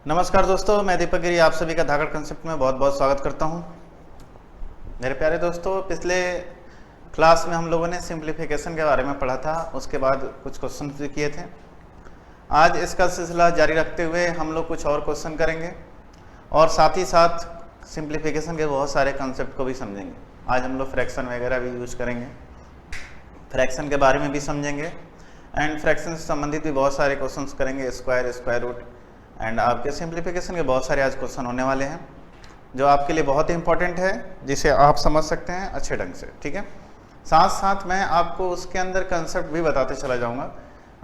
नमस्कार दोस्तों, मैं दीपक गिरी आप सभी का धाकड़ कंसेप्ट में बहुत बहुत स्वागत करता हूं। मेरे प्यारे दोस्तों, पिछले क्लास में हम लोगों ने सिंप्लीफिकेशन के बारे में पढ़ा था, उसके बाद कुछ क्वेश्चन भी किए थे। आज इसका सिलसिला जारी रखते हुए हम लोग कुछ और क्वेश्चन करेंगे और साथ ही साथ सिंप्लीफिकेशन के बहुत सारे कंसेप्ट को भी समझेंगे। आज हम लोग फ्रैक्शन वगैरह भी यूज करेंगे, फ्रैक्शन के बारे में भी समझेंगे एंड फ्रैक्शन से संबंधित भी बहुत सारे क्वेश्चन करेंगे, स्क्वायर, स्क्वायर रूट एंड आपके सिंप्लीफिकेशन के बहुत सारे आज क्वेश्चन होने वाले हैं जो आपके लिए बहुत ही इंपॉर्टेंट है, जिसे आप समझ सकते हैं अच्छे ढंग से। ठीक है, साथ साथ मैं आपको उसके अंदर कंसेप्ट भी बताते चला जाऊंगा।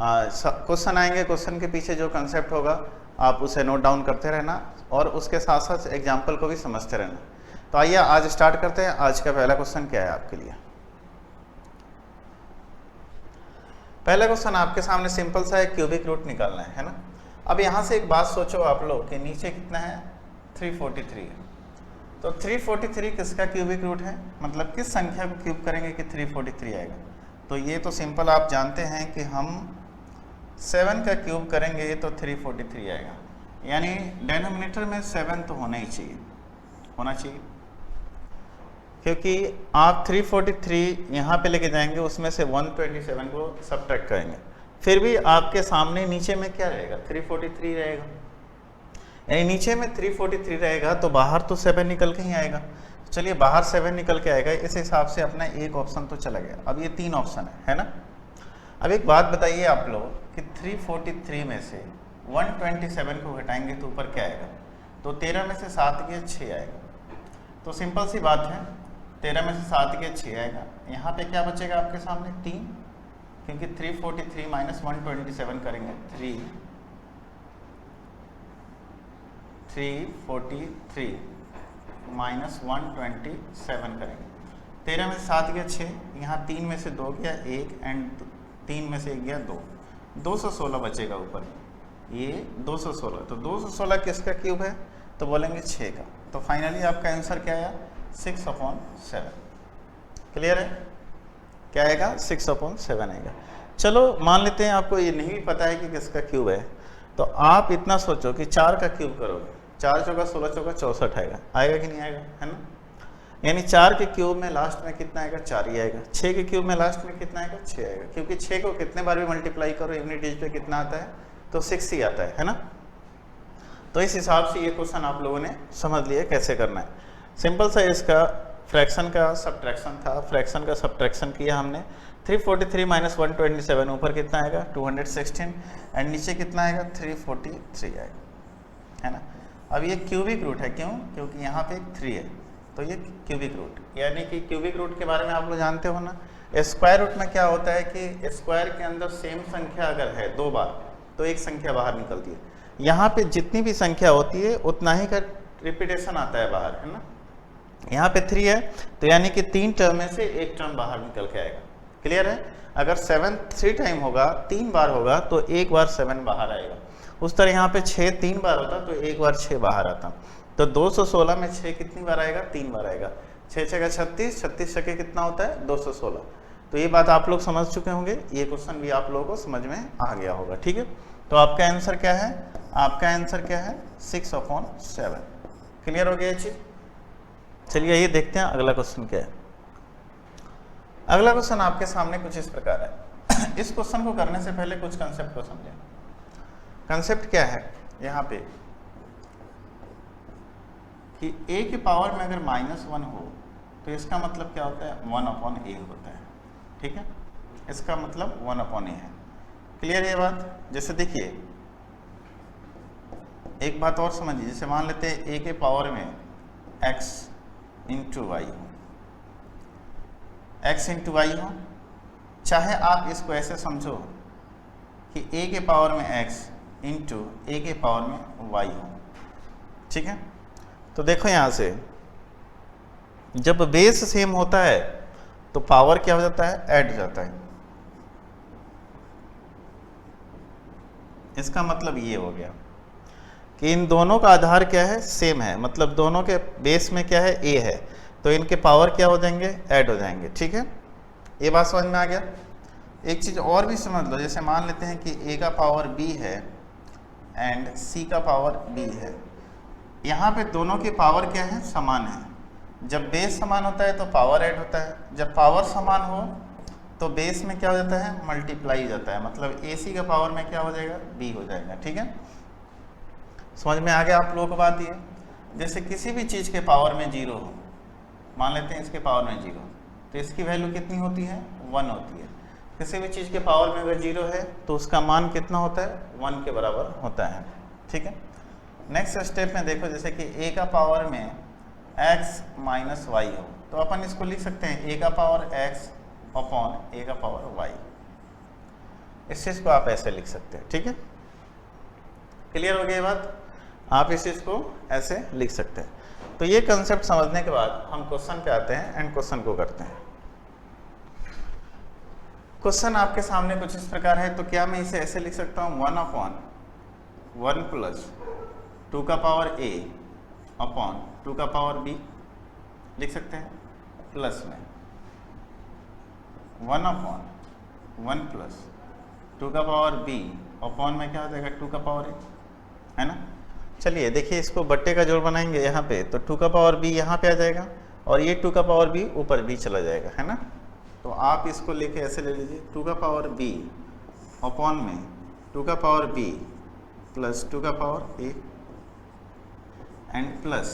क्वेश्चन आएंगे, क्वेश्चन के पीछे जो कंसेप्ट होगा आप उसे नोट डाउन करते रहना और उसके साथ साथ एग्जाम्पल को भी समझते रहना। तो आइए आज स्टार्ट करते हैं। आज का पहला क्वेश्चन क्या है आपके लिए? पहला क्वेश्चन आपके सामने सिंपल सा है, क्यूबिक रूट निकालना है ना। अब यहाँ से एक बात सोचो आप लोग कि नीचे कितना है, 343 है। तो 343 किसका क्यूबिक रूट है, मतलब किस संख्या को क्यूब करेंगे कि 343 आएगा? तो ये तो सिंपल आप जानते हैं कि हम 7 का क्यूब करेंगे तो 343 आएगा, यानी डिनोमिनेटर में 7 तो होना ही चाहिए, होना चाहिए, क्योंकि आप 343 यहाँ पे लेके जाएंगे, उसमें से 127 को सब्ट्रैक्ट करेंगे, फिर भी आपके सामने नीचे में क्या रहेगा, 343 रहेगा। यानी नीचे में 343 रहेगा तो बाहर तो 7 निकल के ही आएगा। चलिए, बाहर 7 निकल के आएगा, इस हिसाब से अपना एक ऑप्शन तो चला गया। अब ये 3 ऑप्शन है ना। अब एक बात बताइए आप लोग कि 343 में से 127 को घटाएंगे तो ऊपर क्या आएगा? तो 13 में से 7 गया 6 आएगा। तो सिंपल सी बात है, 13 में से 7 गया 6 आएगा। यहाँ पे क्या बचेगा आपके सामने? 3, क्योंकि 343 माइनस 127 करेंगे 343 माइनस 127 करेंगे। 13 में से 7 गया 6, यहाँ 3 में से 2 गया 1 एंड 3 में से 1 गया 2, 216 बचेगा ऊपर, ये 216। तो 216 किसका क्यूब है? तो बोलेंगे 6 का। तो फाइनली आपका आंसर क्या आया? 6/7। क्लियर है? क्या आएगा? 6/7 आएगा। चलो मान लेते हैं आपको ये नहीं पता है कि किसका क्यूब है, तो आप इतना सोचो कि 4 का क्यूब करोगे, 4 चौका 16 चौका 64 आएगा, आएगा कि नहीं आएगा, है ना। यानी 4 के क्यूब में लास्ट में कितना आएगा? 4 ही आएगा। 6 के क्यूब में लास्ट में कितना आएगा? 6 आएगा, क्योंकि 6 को कितने बार भी मल्टीप्लाई करो यूनिट पे कितना आता है? तो 6 ही आता है ना। तो इस हिसाब से ये क्वेश्चन आप लोगों ने समझ लिया कैसे करना है। सिंपल सा इसका फ्रैक्शन का सब्ट्रैक्शन था, फ्रैक्शन का सब्ट्रैक्शन किया हमने। 343 माइनस 127 ऊपर कितना आएगा? 216 एंड नीचे कितना आएगा? 343 आएगा, है ना। अब ये क्यूबिक रूट है, क्यों? क्योंकि यहाँ पे 3 है, तो ये क्यूबिक रूट, यानी कि क्यूबिक रूट के बारे में आप लोग जानते हो ना। स्क्वायर रूट में क्या होता है कि स्क्वायर के अंदर सेम संख्या अगर है 2 बार तो एक संख्या बाहर निकलती है। यहाँ पे जितनी भी संख्या होती है उतना ही का रिपीटेशन आता है बाहर, है ना। यहाँ पे 3 है तो यानी कि 3 टर्म में से एक टर्म बाहर निकल के आएगा। क्लियर है? अगर 7 3 टाइम होगा, 3 बार होगा तो एक बार 7 बाहर आएगा। उस तरह यहाँ पे 6 3 बार होता तो एक बार 6 बाहर आता। तो 216 में 6 कितनी बार आएगा? 3 बार आएगा। 6 6 का 36, 36 6 कितना होता है? 216। तो ये बात आप लोग समझ चुके होंगे, ये क्वेश्चन भी आप लोगों को समझ में आ गया होगा। ठीक है, तो आपका आंसर क्या है? आपका आंसर क्या है? 6/7। क्लियर हो गया ये चीज? चलिए ये देखते हैं अगला क्वेश्चन क्या है। अगला क्वेश्चन आपके सामने कुछ इस प्रकार है। इस क्वेश्चन को करने से पहले कुछ कंसेप्ट को समझें। कंसेप्ट क्या है यहाँ पे कि a के पावर में अगर -1 हो तो इसका मतलब क्या होता है? 1/a होता है। ठीक है, इसका मतलब 1/a है। क्लियर ये बात? जैसे देखिए एक बात और समझिए, जैसे मान लेते हैं a के पावर में x इंटू वाई हो, x इंटू वाई हो, चाहे आप इसको ऐसे समझो कि a के पावर में x इंटू a के पावर में y हो। ठीक है, तो देखो यहाँ से जब बेस सेम होता है तो पावर क्या हो जाता है? ऐड हो जाता है। इसका मतलब ये हो गया कि इन दोनों का आधार क्या है? सेम है, मतलब दोनों के बेस में क्या है? a है, तो इनके पावर क्या हो जाएंगे? ऐड हो जाएंगे। ठीक है, ये बात समझ में आ गया। एक चीज़ और भी समझ लो, जैसे मान लेते हैं कि a का पावर b है एंड c का पावर b है। यहाँ पे दोनों की पावर क्या है, समान है। जब बेस समान होता है तो पावर ऐड होता है, जब पावर समान हो तो बेस में क्या हो जाता है, मल्टीप्लाई जाता है, मतलब ac का पावर में क्या हो जाएगा, b हो जाएगा। ठीक है, समझ में आ गया आप लोगों को बात ये। जैसे किसी भी चीज़ के पावर में 0 हो, मान लेते हैं इसके पावर में 0, तो इसकी वैल्यू कितनी होती है, 1 होती है। किसी भी चीज़ के पावर में अगर 0 है तो उसका मान कितना होता है, 1 के बराबर होता है। ठीक है, नेक्स्ट स्टेप में देखो, जैसे कि a का पावर में x माइनस वाई हो, तो अपन इसको लिख सकते हैं a का पावर x अपॉन a का पावर y। इस चीज़ को आप ऐसे लिख सकते हैं। ठीक है, क्लियर हो गई बात, आप इस चीज़ को ऐसे लिख सकते हैं। तो ये कंसेप्ट समझने के बाद हम क्वेश्चन पे आते हैं एंड क्वेश्चन को करते हैं। क्वेश्चन आपके सामने कुछ इस प्रकार है, तो क्या मैं इसे ऐसे लिख सकता हूँ, 1 अपॉन 1 प्लस 2 का पावर a अपॉन 2 का पावर b लिख सकते हैं, प्लस में 1 अपॉन 1 प्लस 2 का पावर b अपॉन में क्या हो जाएगा, 2 का पावर a, है ना। चलिए देखिए, इसको बट्टे का जोड़ बनाएंगे यहाँ पे, तो 2 का पावर b यहाँ पे आ जाएगा और ये 2 का पावर b ऊपर भी चला जाएगा, है ना। तो आप इसको लेके ऐसे ले लीजिए, 2 का पावर b अपॉन में 2 का पावर b प्लस 2 का power a and plus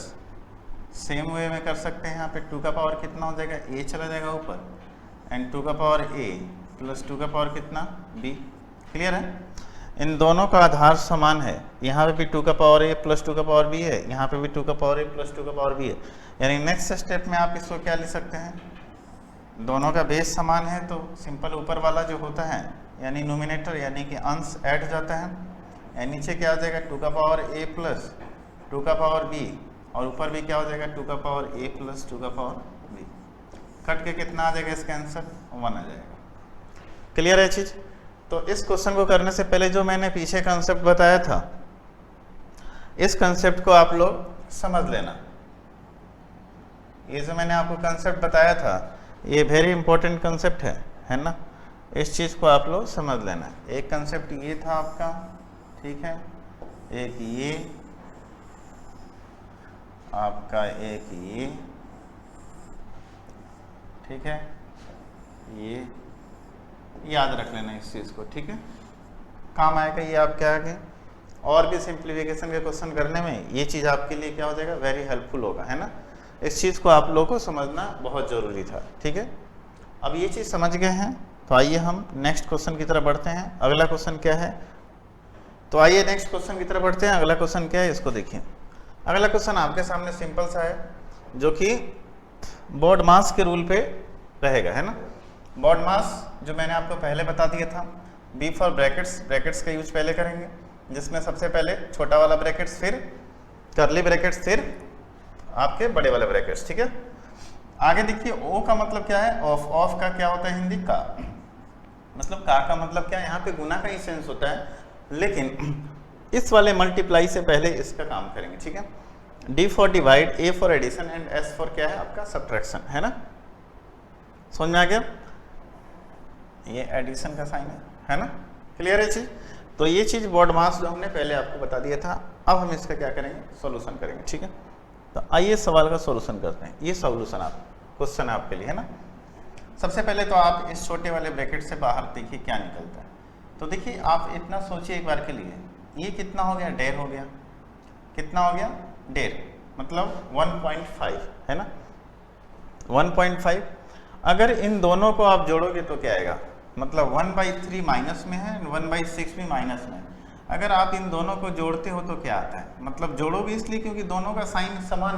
same way में कर सकते हैं। यहाँ पे 2 का पावर कितना हो जाएगा, a चला जाएगा ऊपर एंड 2 का पावर a प्लस 2 का पावर कितना, b। क्लियर है, इन दोनों का आधार समान है। यहाँ पे भी 2 का पावर a प्लस 2 का पावर b है, यहाँ पे भी 2 का पावर a प्लस 2 का पावर b है। यानी नेक्स्ट स्टेप में आप इसको क्या लिख सकते हैं, दोनों का बेस समान है तो सिंपल ऊपर वाला जो होता है यानी नोमिनेटर यानी कि अंश ऐड हो जाता है, यानी नीचे क्या हो जाएगा, 2 का पावर a प्लस 2 का पावर b और ऊपर भी क्या हो जाएगा, 2 का पावर a प्लस 2 का पावर b। कट के कितना आ जाएगा, इसका आंसर 1 आ जाएगा। क्लियर है चीज़। तो इस क्वेश्चन को करने से पहले जो मैंने पीछे कंसेप्ट बताया था, इस कंसेप्ट को आप लोग समझ लेना। ये जो मैंने आपको कंसेप्ट बताया था ये वेरी इंपॉर्टेंट कंसेप्ट है ना। इस चीज़ को आप लोग समझ लेना। एक कंसेप्ट ये था आपका, ठीक है, एक ये आपका, एक ये, ठीक है, ये याद रख लेना इस चीज़ को, ठीक है, काम आएगा ये आपके आगे। और भी सिंप्लीफिकेशन के क्वेश्चन करने में ये चीज़ आपके लिए क्या हो जाएगा, वेरी हेल्पफुल होगा, है ना। इस चीज़ को आप लोगों को समझना बहुत ज़रूरी था, ठीक है। अब ये चीज़ समझ गए हैं तो आइए हम नेक्स्ट क्वेश्चन की तरफ बढ़ते हैं। अगला क्वेश्चन क्या है, तो आइए नेक्स्ट क्वेश्चन की तरफ बढ़ते हैं। अगला क्वेश्चन क्या है, इसको देखिए। अगला क्वेश्चन आपके सामने सिंपल सा है, जो कि बोर्ड मास के रूल पे रहेगा, है ना। बोर्ड मास जो मैंने आपको पहले बता दिया था, बी फॉर ब्रैकेट्स, ब्रैकेट्स का यूज पहले करेंगे, जिसमें सबसे पहले छोटा वाला ब्रैकेट्स, फिर करली ब्रैकेट्स, फिर आपके बड़े वाले ब्रैकेट्स, ठीक है। आगे देखिए, ओ का मतलब क्या है, ऑफ। ऑफ का क्या होता है हिंदी, का। मतलब का मतलब क्या है, यहाँ पे गुना का ही सेंस होता है, लेकिन इस वाले मल्टीप्लाई से पहले इसका काम करेंगे, ठीक है। D for divide, A for addition and S for क्या है आपका, सब्ट्रैक्शन, है ना। समझ में आ गया, ये एडिशन का साइन है ना। क्लियर है चीज। तो ये चीज बोर्ड मास जो हमने पहले आपको बता दिया था, अब हम इसका क्या करेंगे, सॉल्यूशन करेंगे, ठीक है। तो आइए सवाल का सॉल्यूशन करते हैं। ये सॉल्यूशन आप क्वेश्चन है आपके लिए, है ना। सबसे पहले तो आप इस छोटे वाले ब्रैकेट से बाहर देखिए क्या निकलता है। तो देखिए आप इतना सोचिए एक बार के लिए, ये कितना हो गया, डेढ़ हो गया। कितना हो गया, डेढ़, मतलब 1.5, है ना, 1.5। अगर इन दोनों को आप जोड़ोगे तो क्या आएगा, मतलब 1/3 माइनस में है, 1/6 भी माइनस में है। अगर आप इन दोनों को जोड़ते हो तो क्या आता है, मतलब जोड़ोगे इसलिए क्योंकि दोनों का साइन समान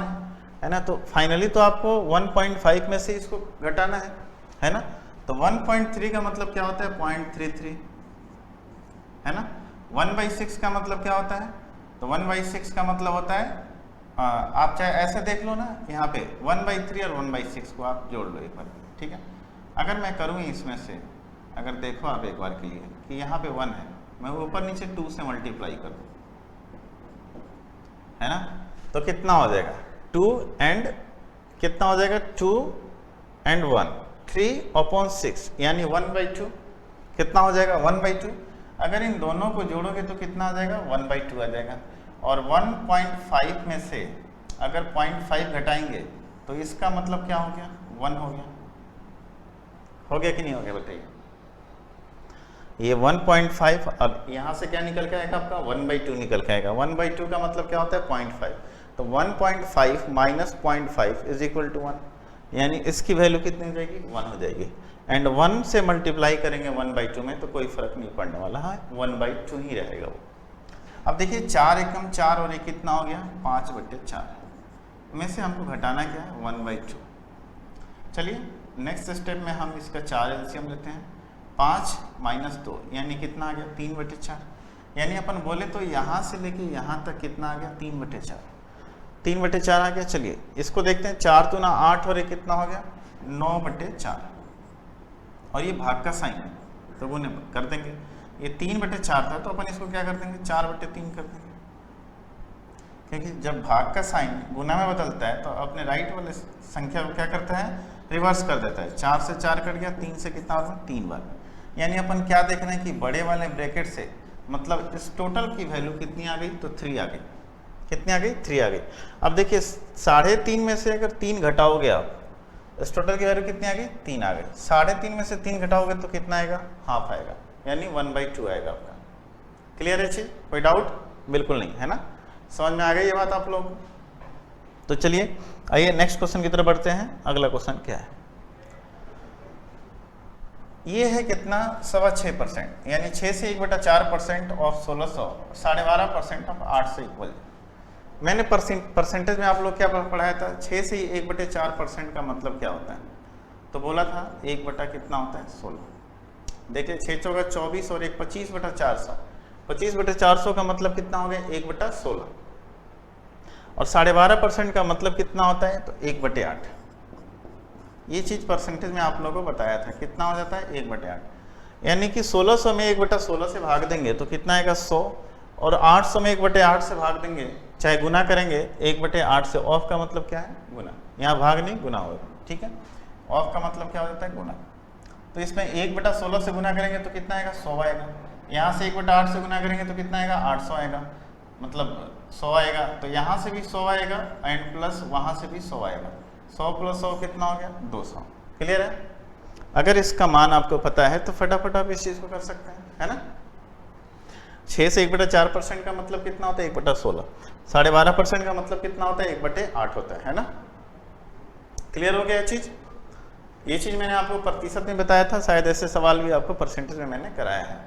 है ना। तो फाइनली तो आपको 1.5 में से इसको घटाना है ना। तो 1.3 का मतलब क्या होता है, 0.33, है ना। 1/6 का मतलब क्या होता है, तो 1/6 का मतलब होता है, आप चाहे ऐसे देख लो ना, यहाँ पे 1/3 और 1/6 को आप जोड़ लो एक बार, ठीक है। अगर मैं करूँ इसमें से, अगर देखो आप एक बार के लिए कि यहाँ पे 1 है, मैं ऊपर नीचे 2 से मल्टीप्लाई कर दूँ, है ना, तो कितना हो जाएगा, 2 एंड कितना हो जाएगा, 2 एंड 1, 3/6 यानी 1/2 कितना हो जाएगा, 1/2। अगर इन दोनों को जोड़ोगे तो कितना आ जाएगा 1/2 आ जाएगा। और 1.5 में से अगर 0.5 घटाएंगे तो इसका मतलब क्या हो गया 1 हो गया। हो गया कि नहीं हो गया बताइए। ये 1.5 अब यहाँ से क्या निकल के आएगा आपका 1/2 निकल के आएगा। 1/2 का मतलब क्या होता है 0.5, तो 1.5 माइनस 0.5 इज इक्वल टू 1, यानी इसकी वैल्यू कितनी हो जाएगी 1 हो जाएगी। एंड 1 से मल्टीप्लाई करेंगे 1/2 में तो कोई फर्क नहीं पड़ने वाला है, 1/2 ही रहेगा वो। अब देखिए 4 एकम 4 और एक कितना हो गया 5/4 में से हमको घटाना क्या है 1/2। चलिए नेक्स्ट स्टेप में हम इसका 4 एलसीएम लेते हैं। 5 माइनस 2 यानी कितना आ गया 3/4, यानी अपन बोले तो यहाँ से लेके यहाँ तक कितना आ गया 3/4, 3/4 आ गया। चलिए इसको देखते हैं, 4 तो ना 8 और एक कितना हो गया 9/4, और ये भाग का साइन है तो गुने कर देंगे। ये 3/4 था तो अपन इसको क्या कर देंगे 4/3 कर देंगे, क्योंकि जब भाग का साइन गुना में बदलता है तो अपने राइट वाले संख्या को क्या करता है रिवर्स कर देता है। 4 से 4 कट गया, 3 से कितना आ 3 बार, यानी अपन क्या देख रहे हैं कि बड़े वाले ब्रैकेट से मतलब इस टोटल की वैल्यू कितनी आ गई तो 3 आ गई। कितनी आ गई 3 आ गई। अब देखिए 3.5 में से अगर 3 घटाओगे आप, इस टोटल की वैल्यू कितनी आ गई 3 आ गई। 3.5 में से 3 घटाओगे तो कितना आएगा हाफ आएगा, यानी 1/2 आएगा आपका। क्लियर है चीज, कोई डाउट बिल्कुल नहीं है ना, समझ में आ गई ये बात आप लोग। तो चलिए आइए नेक्स्ट क्वेश्चन की तरफ बढ़ते हैं। अगला क्वेश्चन क्या है, ये है कितना 6.25%, यानी 6 से 1/4% ऑफ 1600 12.5% ऑफ 8 से इक्वल। मैंने परसेंटेज में आप लोग क्या पढ़ाया था, 6 से 1/4% का मतलब क्या होता है, तो बोला था 1 कितना होता है 16। देखिए 6 चौका 24 और 1 25/400, 25/400 का मतलब कितना हो गया 1/16, और 12.5% का मतलब कितना होता है तो 1/8। ये चीज परसेंटेज में आप लोगों को बताया था, कितना हो जाता है 1/8, यानी कि 1600 में 1/16 से भाग देंगे तो कितना आएगा 100, और 800 में 1/8 से भाग देंगे चाहे गुना करेंगे 1/8 से। ऑफ का मतलब क्या है गुना, यहाँ भाग नहीं गुना होगा, ठीक है। ऑफ का मतलब क्या हो जाता है गुना, तो इसमें 1/16 से गुना करेंगे तो कितना आएगा 100 आएगा। यहाँ से 1/8 से गुना करेंगे तो कितना आएगा 800 आएगा, मतलब 100 आएगा। तो यहाँ से भी 100 आएगा एंड प्लस वहाँ से भी 100 आएगा। 100 + 100 कितना हो गया 200। क्लियर है, अगर इसका मान आपको पता है तो फटाफट आप इस चीज़ को कर सकते हैं, है ना। 6 से 1/4% का मतलब कितना होता है 1/16, 12.5% का मतलब कितना होता है 1/8 होता है ना। क्लियर हो गया चीज़, ये चीज़ मैंने आपको प्रतिशत में बताया था, शायद ऐसे सवाल भी आपको परसेंटेज में मैंने कराया है।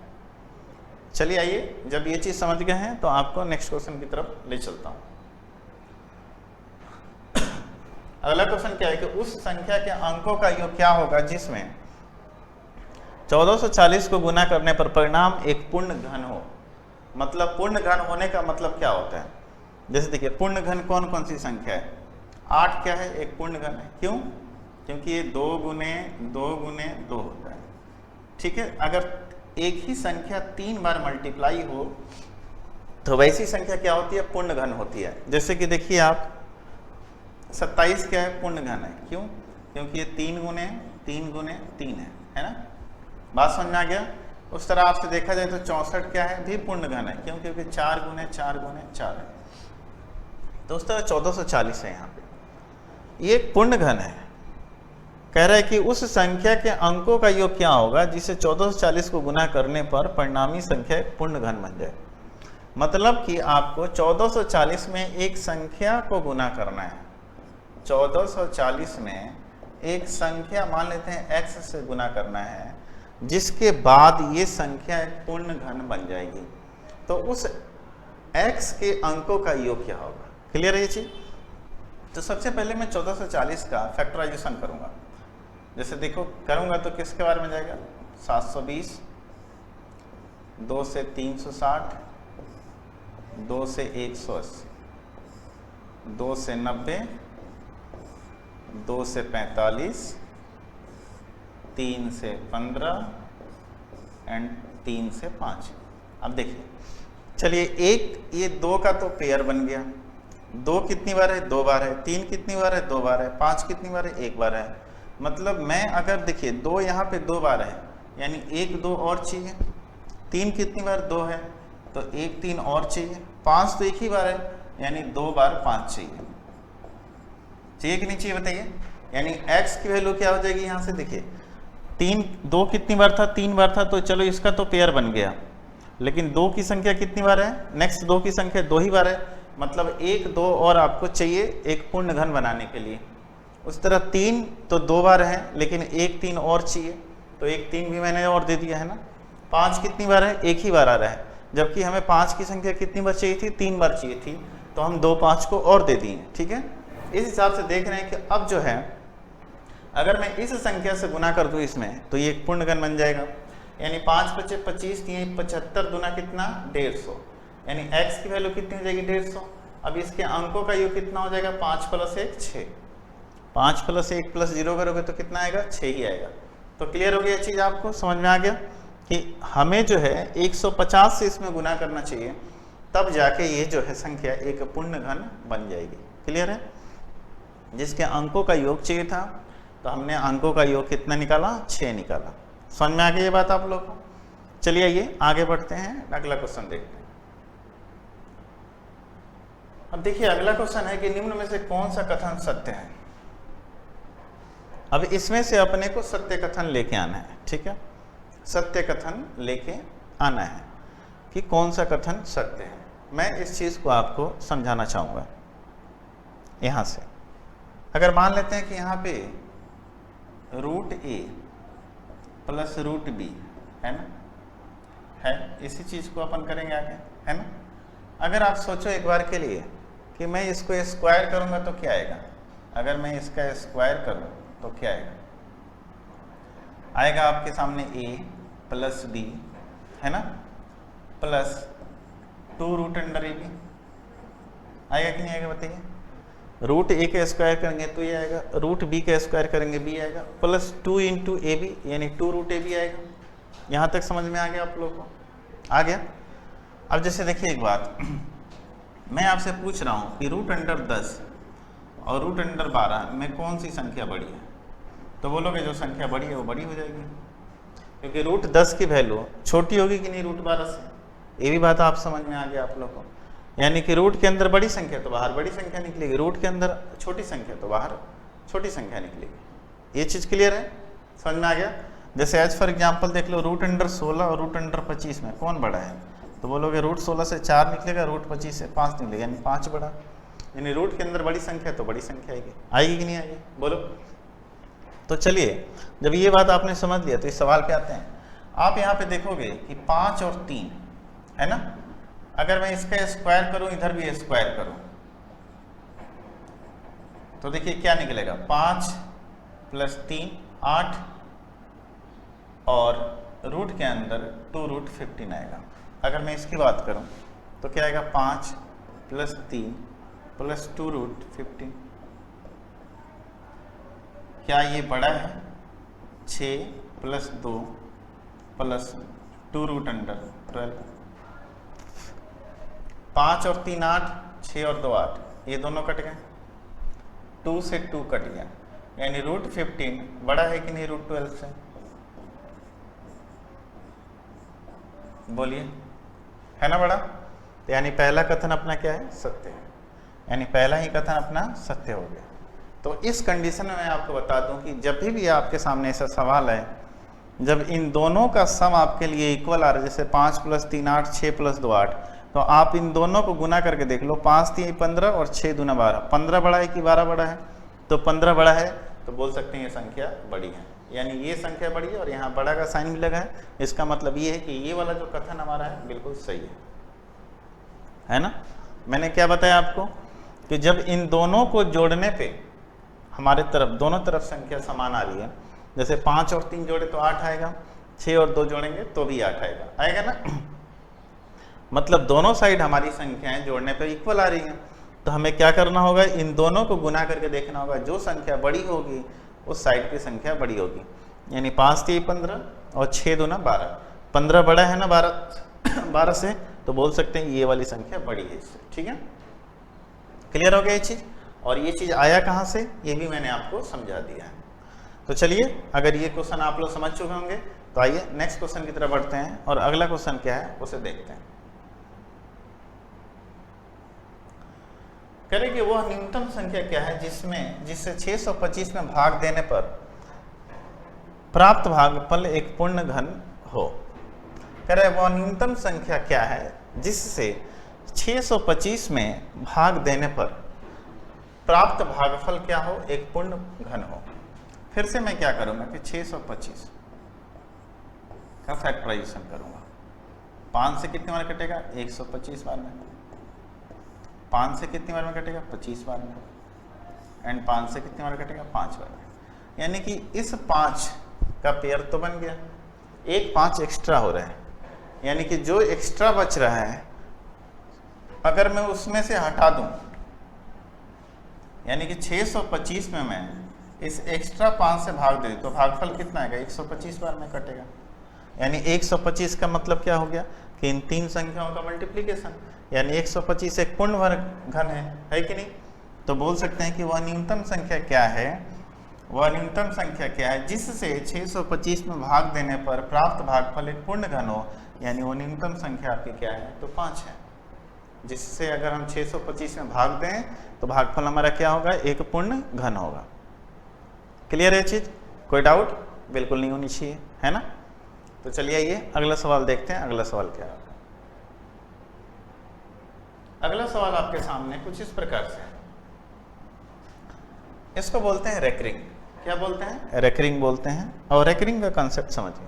चलिए आइए, जब ये चीज़ समझ गए हैं तो आपको नेक्स्ट क्वेश्चन की तरफ ले चलता हूँ। अगला क्वेश्चन क्या है कि उस संख्या के अंकों का योग क्या होगा जिसमें 1440 को गुना करने पर परिणाम एक पूर्ण घन हो। मतलब पूर्ण घन होने का मतलब क्या होता है, जैसे देखिए पूर्ण घन कौन कौन सी संख्या है, 8 क्या है एक पूर्ण घन है। क्यों, क्योंकि ये 2 गुने 2 होता है, ठीक है। अगर एक ही संख्या 3 बार मल्टीप्लाई हो तो वैसी संख्या क्या होती है पूर्ण घन होती है। जैसे कि देखिए आप 27 क्या है पूर्ण घन है, क्यों, क्योंकि ये 3 गुने 3 है ना, बात समझ में आ गया। उस तरह आपसे देखा जाए तो 64 क्या है भी पूर्ण घन है, क्यों, क्योंकि 4 गुने 4 है। तो उस तरह 1440 है यहाँ पे, ये एक पूर्ण घन है। कह रहा है कि उस संख्या के अंकों का योग क्या होगा जिसे 1440 को गुना करने पर परिणामी संख्या एक पूर्ण घन बन जाए। मतलब कि आपको 1440 में एक संख्या को गुना करना है, 1440 में एक संख्या मान लेते हैं x से गुना करना है, जिसके बाद ये संख्या एक पूर्ण घन बन जाएगी। तो उस x के अंकों का योग क्या होगा। क्लियर है ये चीज। तो सबसे पहले मैं 1440 का फैक्टराइजेशन करूंगा। जैसे देखो करूंगा तो किसके बारे में जाएगा 720, 2 से 360, 2 से 180, 2 से 90, 2 से 45, 3 से 15 एंड 3 से 5। अब देखिए चलिए एक ये 2 का तो पेयर बन गया, 2 कितनी बार है 2 बार है, 3 कितनी बार है 2 बार है, 5 कितनी बार है 1 बार है। मतलब मैं अगर देखिए 2 यहाँ पे 2 बार है, यानी 1 2 और चाहिए, 3 कितनी बार 2 है, तो 1 3 और चाहिए, 5 तो एक ही बार है, यानी 2 बार 5 चाहिए कि नहीं चाहिए बताइए। यानी x की वैल्यू क्या हो जाएगी यहाँ से देखिए, 2 कितनी बार था, 3 बार था, तो चलो इसका तो पेयर बन गया, लेकिन 2 की संख्या कितनी बार है, नेक्स्ट 2 की संख्या 2 ही बार है, मतलब 1 2 और आपको चाहिए एक पूर्ण घन बनाने के लिए। उस तरह 3 तो 2 बार है, लेकिन 1 3 और चाहिए, तो 1 3 भी मैंने और दे दिया है ना। 5 कितनी बार है, एक ही बार आ रहा है, जबकि हमें 5 की संख्या कितनी बार चाहिए थी, 3 बार चाहिए थी, तो हम 2 5 को और दे दिए। ठीक है, इस हिसाब से देख रहे हैं कि अब जो है अगर मैं इस संख्या से गुना कर दूं इसमें, तो ये एक पूर्ण घन बन जाएगा। यानी 5 5 25 75 दूना कितना 150, यानी x की वैल्यू कितनी हो जाएगी 150। अब इसके अंकों का योग कितना हो जाएगा, 5 + 1 6, 5 + 1 + 0 करोगे तो कितना आएगा, 6 ही आएगा। तो क्लियर हो गया चीज़, आपको समझ में आ गया कि हमें जो है 150 से इसमें गुना करना चाहिए, तब जाके ये जो है संख्या एक पूर्ण घन बन जाएगी। क्लियर है, जिसके अंकों का योग चाहिए था, तो हमने अंकों का योग कितना निकाला, 6 निकाला। समझ में आ गई ये बात आप लोग को। चलिए आइए आगे बढ़ते हैं, अगला क्वेश्चन देखते हैं। अब देखिए अगला क्वेश्चन है कि निम्न में से कौन सा कथन सत्य है। अब इसमें से अपने को सत्य कथन लेके आना है। ठीक है, सत्य कथन लेके आना है कि कौन सा कथन सत्य है। मैं इस चीज को आपको समझाना चाहूंगा। यहां से अगर मान लेते हैं कि यहाँ पे √a + √b है ना, है, इसी चीज को अपन करेंगे आगे, है ना। अगर आप सोचो एक बार के लिए कि मैं इसको स्क्वायर करूंगा तो क्या आएगा, अगर मैं इसका स्क्वायर करूं तो क्या आएगा, आएगा आपके सामने a + b है ना, प्लस 2√√ab आएगा कि नहीं आएगा बताइए। √a का स्क्वायर करेंगे तो ये आएगा, √b का स्क्वायर करेंगे b आएगा, प्लस 2 × ab यानी 2√ab आएगा। यहाँ तक समझ में आ गया आप लोग को, आ गया। अब जैसे देखिए एक बात मैं आपसे पूछ रहा हूँ कि √10 और √12 में कौन सी संख्या बड़ी है, तो बोलोगे जो संख्या बड़ी है वो बड़ी हो जाएगी, क्योंकि √10 की वैल्यू छोटी होगी कि नहीं √12 से। ये भी बात आप समझ में आ गया आप लोग को, यानी कि रूट के अंदर बड़ी संख्या तो बाहर बड़ी संख्या निकलेगी, रूट के अंदर छोटी संख्या तो बाहर छोटी संख्या निकलेगी। ये चीज़ क्लियर है, समझ में आ गया। जैसे एज फॉर एग्जांपल देख लो, √16 और √25 में कौन बड़ा है, तो बोलोगे √16 से 4 निकलेगा, √25 से 5 निकलेगा, यानी 5 बड़ा। यानी रूट के अंदर बड़ी संख्या तो बड़ी संख्या आएगी, आएगी कि नहीं आएगी बोलो। तो चलिए जब ये बात आपने समझ लिया तो इस सवाल पे आते हैं। आप यहाँ पे देखोगे कि 5 और 3 है ना, अगर मैं इसका स्क्वायर करूं, इधर भी स्क्वायर करूं, तो देखिए क्या निकलेगा, 5 + 3 8 और रूट के अंदर 2√15 आएगा। अगर मैं इसकी बात करूं तो क्या आएगा, 5 + 3 + 2√15। क्या ये बड़ा है 6 + 2 + 2√12। 5 और 3 8, 6 और 2 8, ये दोनों कट गए, 2 से 2 कट गया, यानी √15 बड़ा है कि नहीं √12 से, बोलिए, है ना बड़ा। तो यानी पहला कथन अपना क्या है, सत्य है, यानी पहला ही कथन अपना सत्य हो गया। तो इस कंडीशन में मैं आपको बता दूं कि जब भी आपके सामने ऐसा सवाल है, जब इन दोनों का सम आपके लिए इक्वल आ रहा है, जैसे 5 + 3 8, 6 + 2 8, तो आप इन दोनों को गुना करके देख लो, 5 3 15 और 6 दूना 12, 15 बड़ा है कि 12 बड़ा है, तो 15 बड़ा है, तो बोल सकते हैं ये संख्या बड़ी है, यानी ये संख्या बड़ी है और यहाँ बड़ा का साइन भी लगा है। इसका मतलब ये है कि ये वाला जो कथन हमारा है बिल्कुल सही है ना। मैंने क्या बताया आपको कि जब इन दोनों को जोड़ने पे हमारे तरफ दोनों तरफ संख्या समान आ रही है, जैसे 5 और 3 जोड़े तो 8 आएगा, 6 और 2 जोड़ेंगे तो भी 8 आएगा, आएगा ना। मतलब दोनों साइड हमारी संख्याएं जोड़ने पे इक्वल आ रही हैं, तो हमें क्या करना होगा, इन दोनों को गुना करके देखना होगा, जो संख्या बड़ी होगी उस साइड की संख्या बड़ी होगी। यानी 5 3 15 और 6 दूना 12, 15 बड़ा है ना 12 से, तो बोल सकते हैं ये वाली संख्या बड़ी है इससे। ठीक है, क्लियर हो गया ये चीज़। और ये चीज़ आया कहाँ से, ये भी मैंने आपको समझा दिया है। तो चलिए, अगर ये क्वेश्चन आप लोग समझ चुके होंगे तो आइए नेक्स्ट क्वेश्चन की तरफ बढ़ते हैं और अगला क्वेश्चन क्या है उसे देखते हैं। कह रहे कि वह न्यूनतम संख्या क्या है जिससे 625 में भाग देने पर प्राप्त भागफल एक पूर्ण घन हो। कह रहे वह न्यूनतम संख्या क्या है जिससे 625 में भाग देने पर प्राप्त भागफल क्या हो, एक पूर्ण घन हो। फिर से मैं क्या करूंगा कि 625 का फैक्टराइजेशन करूंगा। 5 से कितनी बार कटेगा, 125 बार में। 5 से कितनी बार में कटेगा, 25 बार में। एंड 5 से कितनी बार कटेगा, 5 बार में। यानी कि इस 5 का पेयर तो बन गया, एक 5 एक्स्ट्रा हो रहा है, यानी कि जो एक्स्ट्रा बच रहा है अगर मैं उसमें से हटा दूं, यानी कि 625 में मैं इस एक्स्ट्रा 5 से भाग दे तो भागफल कितना आएगा, 125 बार में कटेगा। यानी 125 का मतलब क्या हो गया कि इन तीन संख्याओं का मल्टीप्लिकेशन, यानी 125 एक पूर्ण वर्ग घन है कि नहीं। तो बोल सकते हैं कि वह न्यूनतम संख्या क्या है, वह न्यूनतम संख्या क्या है जिससे 625 में भाग देने पर प्राप्त भागफल एक पूर्ण घन हो। यानी वो न्यूनतम संख्या आपकी क्या है, तो 5 है, जिससे अगर हम 625 में भाग दें तो भागफल हमारा क्या होगा, एक पूर्ण घन होगा। क्लियर है चीज, कोई डाउट बिल्कुल नहीं होनी चाहिए, है ना। तो चलिए आइए अगला सवाल देखते हैं। अगला सवाल क्या है, अगला सवाल आपके सामने कुछ इस प्रकार से है। इसको बोलते हैं रेकरिंग। क्या बोलते हैं, रेकरिंग बोलते हैं। और रेकरिंग का कॉन्सेप्ट समझिए।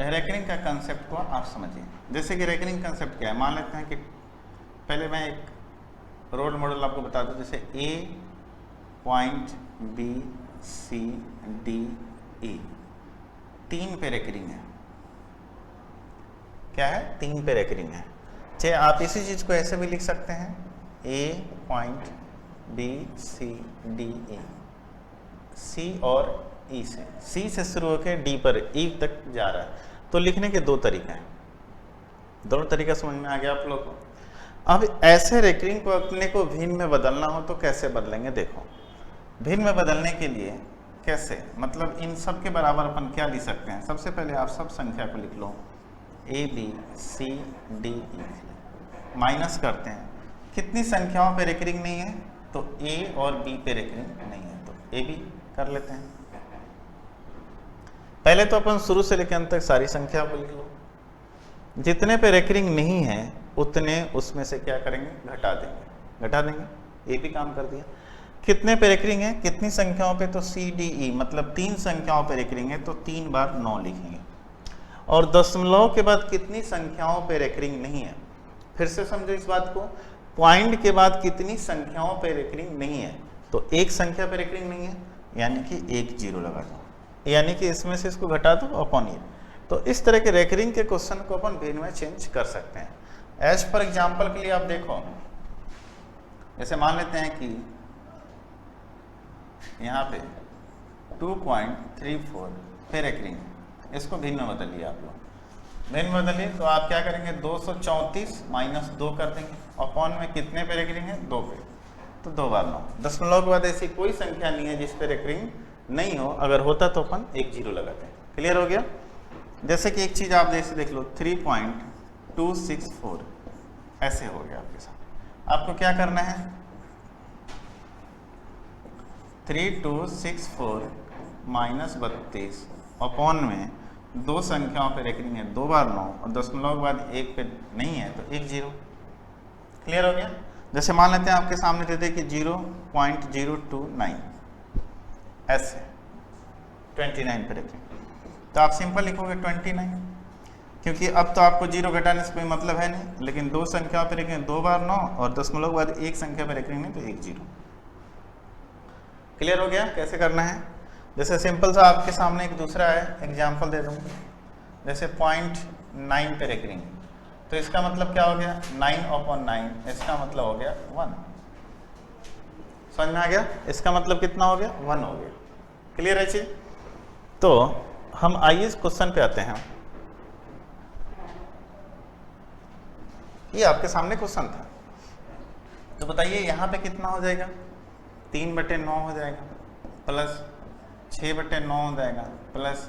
रेकरिंग का कंसेप्ट को आप समझिए। जैसे कि रेकरिंग कंसेप्ट क्या है, मान लेते हैं कि पहले मैं एक रोल मॉडल आपको बता दूं। जैसे A point B C D E 3 पे रेकरिंग है। क्या है, 3 पे रेकरिंग है। चाहे आप इसी चीज को ऐसे भी लिख सकते हैं, A point B C D E, C और ई से, सी से शुरू होकर डी पर ई तक जा रहा है। तो लिखने के 2 तरीके हैं, दोनों तरीका समझ में आ गया आप लोग को। अब ऐसे रेकरिंग को अपने को भिन्न में बदलना हो तो कैसे बदलेंगे, देखो। भिन्न में बदलने के लिए कैसे, मतलब इन सब के बराबर अपन क्या लिख सकते हैं। सबसे पहले आप सब संख्या को लिख लो, A B C D E, minus करते हैं। कितनी संख्याओं पे रेकरिंग नहीं है, तो ए और बी पे रेकरिंग नहीं है, तो ए बी कर लेते हैं। पहले तो अपन शुरू से लेकर अंत तक सारी संख्या को लिख लो। जितने पे रेकरिंग नहीं है उतने उसमें से क्या करेंगे, घटा देंगे। ए भी काम कर दिया। कितने पे रेकरिंग है, कितनी संख्याओं पे, तो सी डी ई, मतलब 3 संख्याओं पे रेकरिंग है तो 3 बार 9 लिखेंगे। और दशमलव के बाद कितनी संख्याओं पे रेकरिंग नहीं है, फिर से समझो इस बात को। पॉइंट के बाद कितनी संख्याओं पे रेकरिंग नहीं है, तो एक संख्या पे रेकरिंग नहीं है, यानी कि 1 0 लगा दो, यानी कि इसमें से इसको घटा दो अपॉन ये। तो इस तरह के रेकरिंग के क्वेश्चन को अपन भिन्न में चेंज कर सकते हैं। एज फॉर एग्जाम्पल के लिए आप देखो, जैसे मान लेते हैं कि यहाँ पे 2.34 पे रेकरिंग, इसको भिन्न में बदलिए आप लोग। भिन्न में बदलिए तो आप क्या करेंगे, 234 माइनस 2 कर देंगे। अपॉन में कितने पे रेकरिंग है, 2 पे, तो 2 बार 9। दशमलव के बाद ऐसी कोई संख्या नहीं है जिस पे रेकरिंग नहीं हो, अगर होता तो अपन 1 0 लगाते हैं। क्लियर हो गया। जैसे कि एक चीज आप जैसे देख लो, 3.264 ऐसे हो गया आपके साथ। आपको क्या करना है, 3264 माइनस 32 अपॉन में 2 संख्याओं पे रेकरिंग है, 2 बार 9, और दशमलव के बाद 1 पे नहीं है तो 1 0। क्लियर हो गया। जैसे मान लेते हैं आपके सामने दे दे कि 0.029 ऐसे 29 पे रेकरिंग, तो आप सिंपल लिखोगे 29, क्योंकि अब तो आपको 0 घटाने से कोई मतलब है नहीं। लेकिन 2 संख्या पे रेकरिंग 2 बार 9 और दशमलव के बाद 1 संख्या पे रेकरिंग नहीं, तो 1 0। क्लियर हो गया कैसे करना है। जैसे सिंपल सा आपके सामने एक दूसरा है एग्जाम्पल दे दूंगा। जैसे 0.9 पे रेकरिंग, तो इसका मतलब क्या हो गया, 9/9, इसका मतलब हो गया 1। समझ में आ गया, इसका मतलब कितना हो गया, 1 हो गया। क्लियर है चीज। तो हम आइए इस क्वेश्चन पे आते हैं। ये आपके सामने क्वेश्चन था तो बताइए यहाँ पे कितना हो जाएगा, 3/9 हो जाएगा, प्लस 6/9 हो जाएगा, प्लस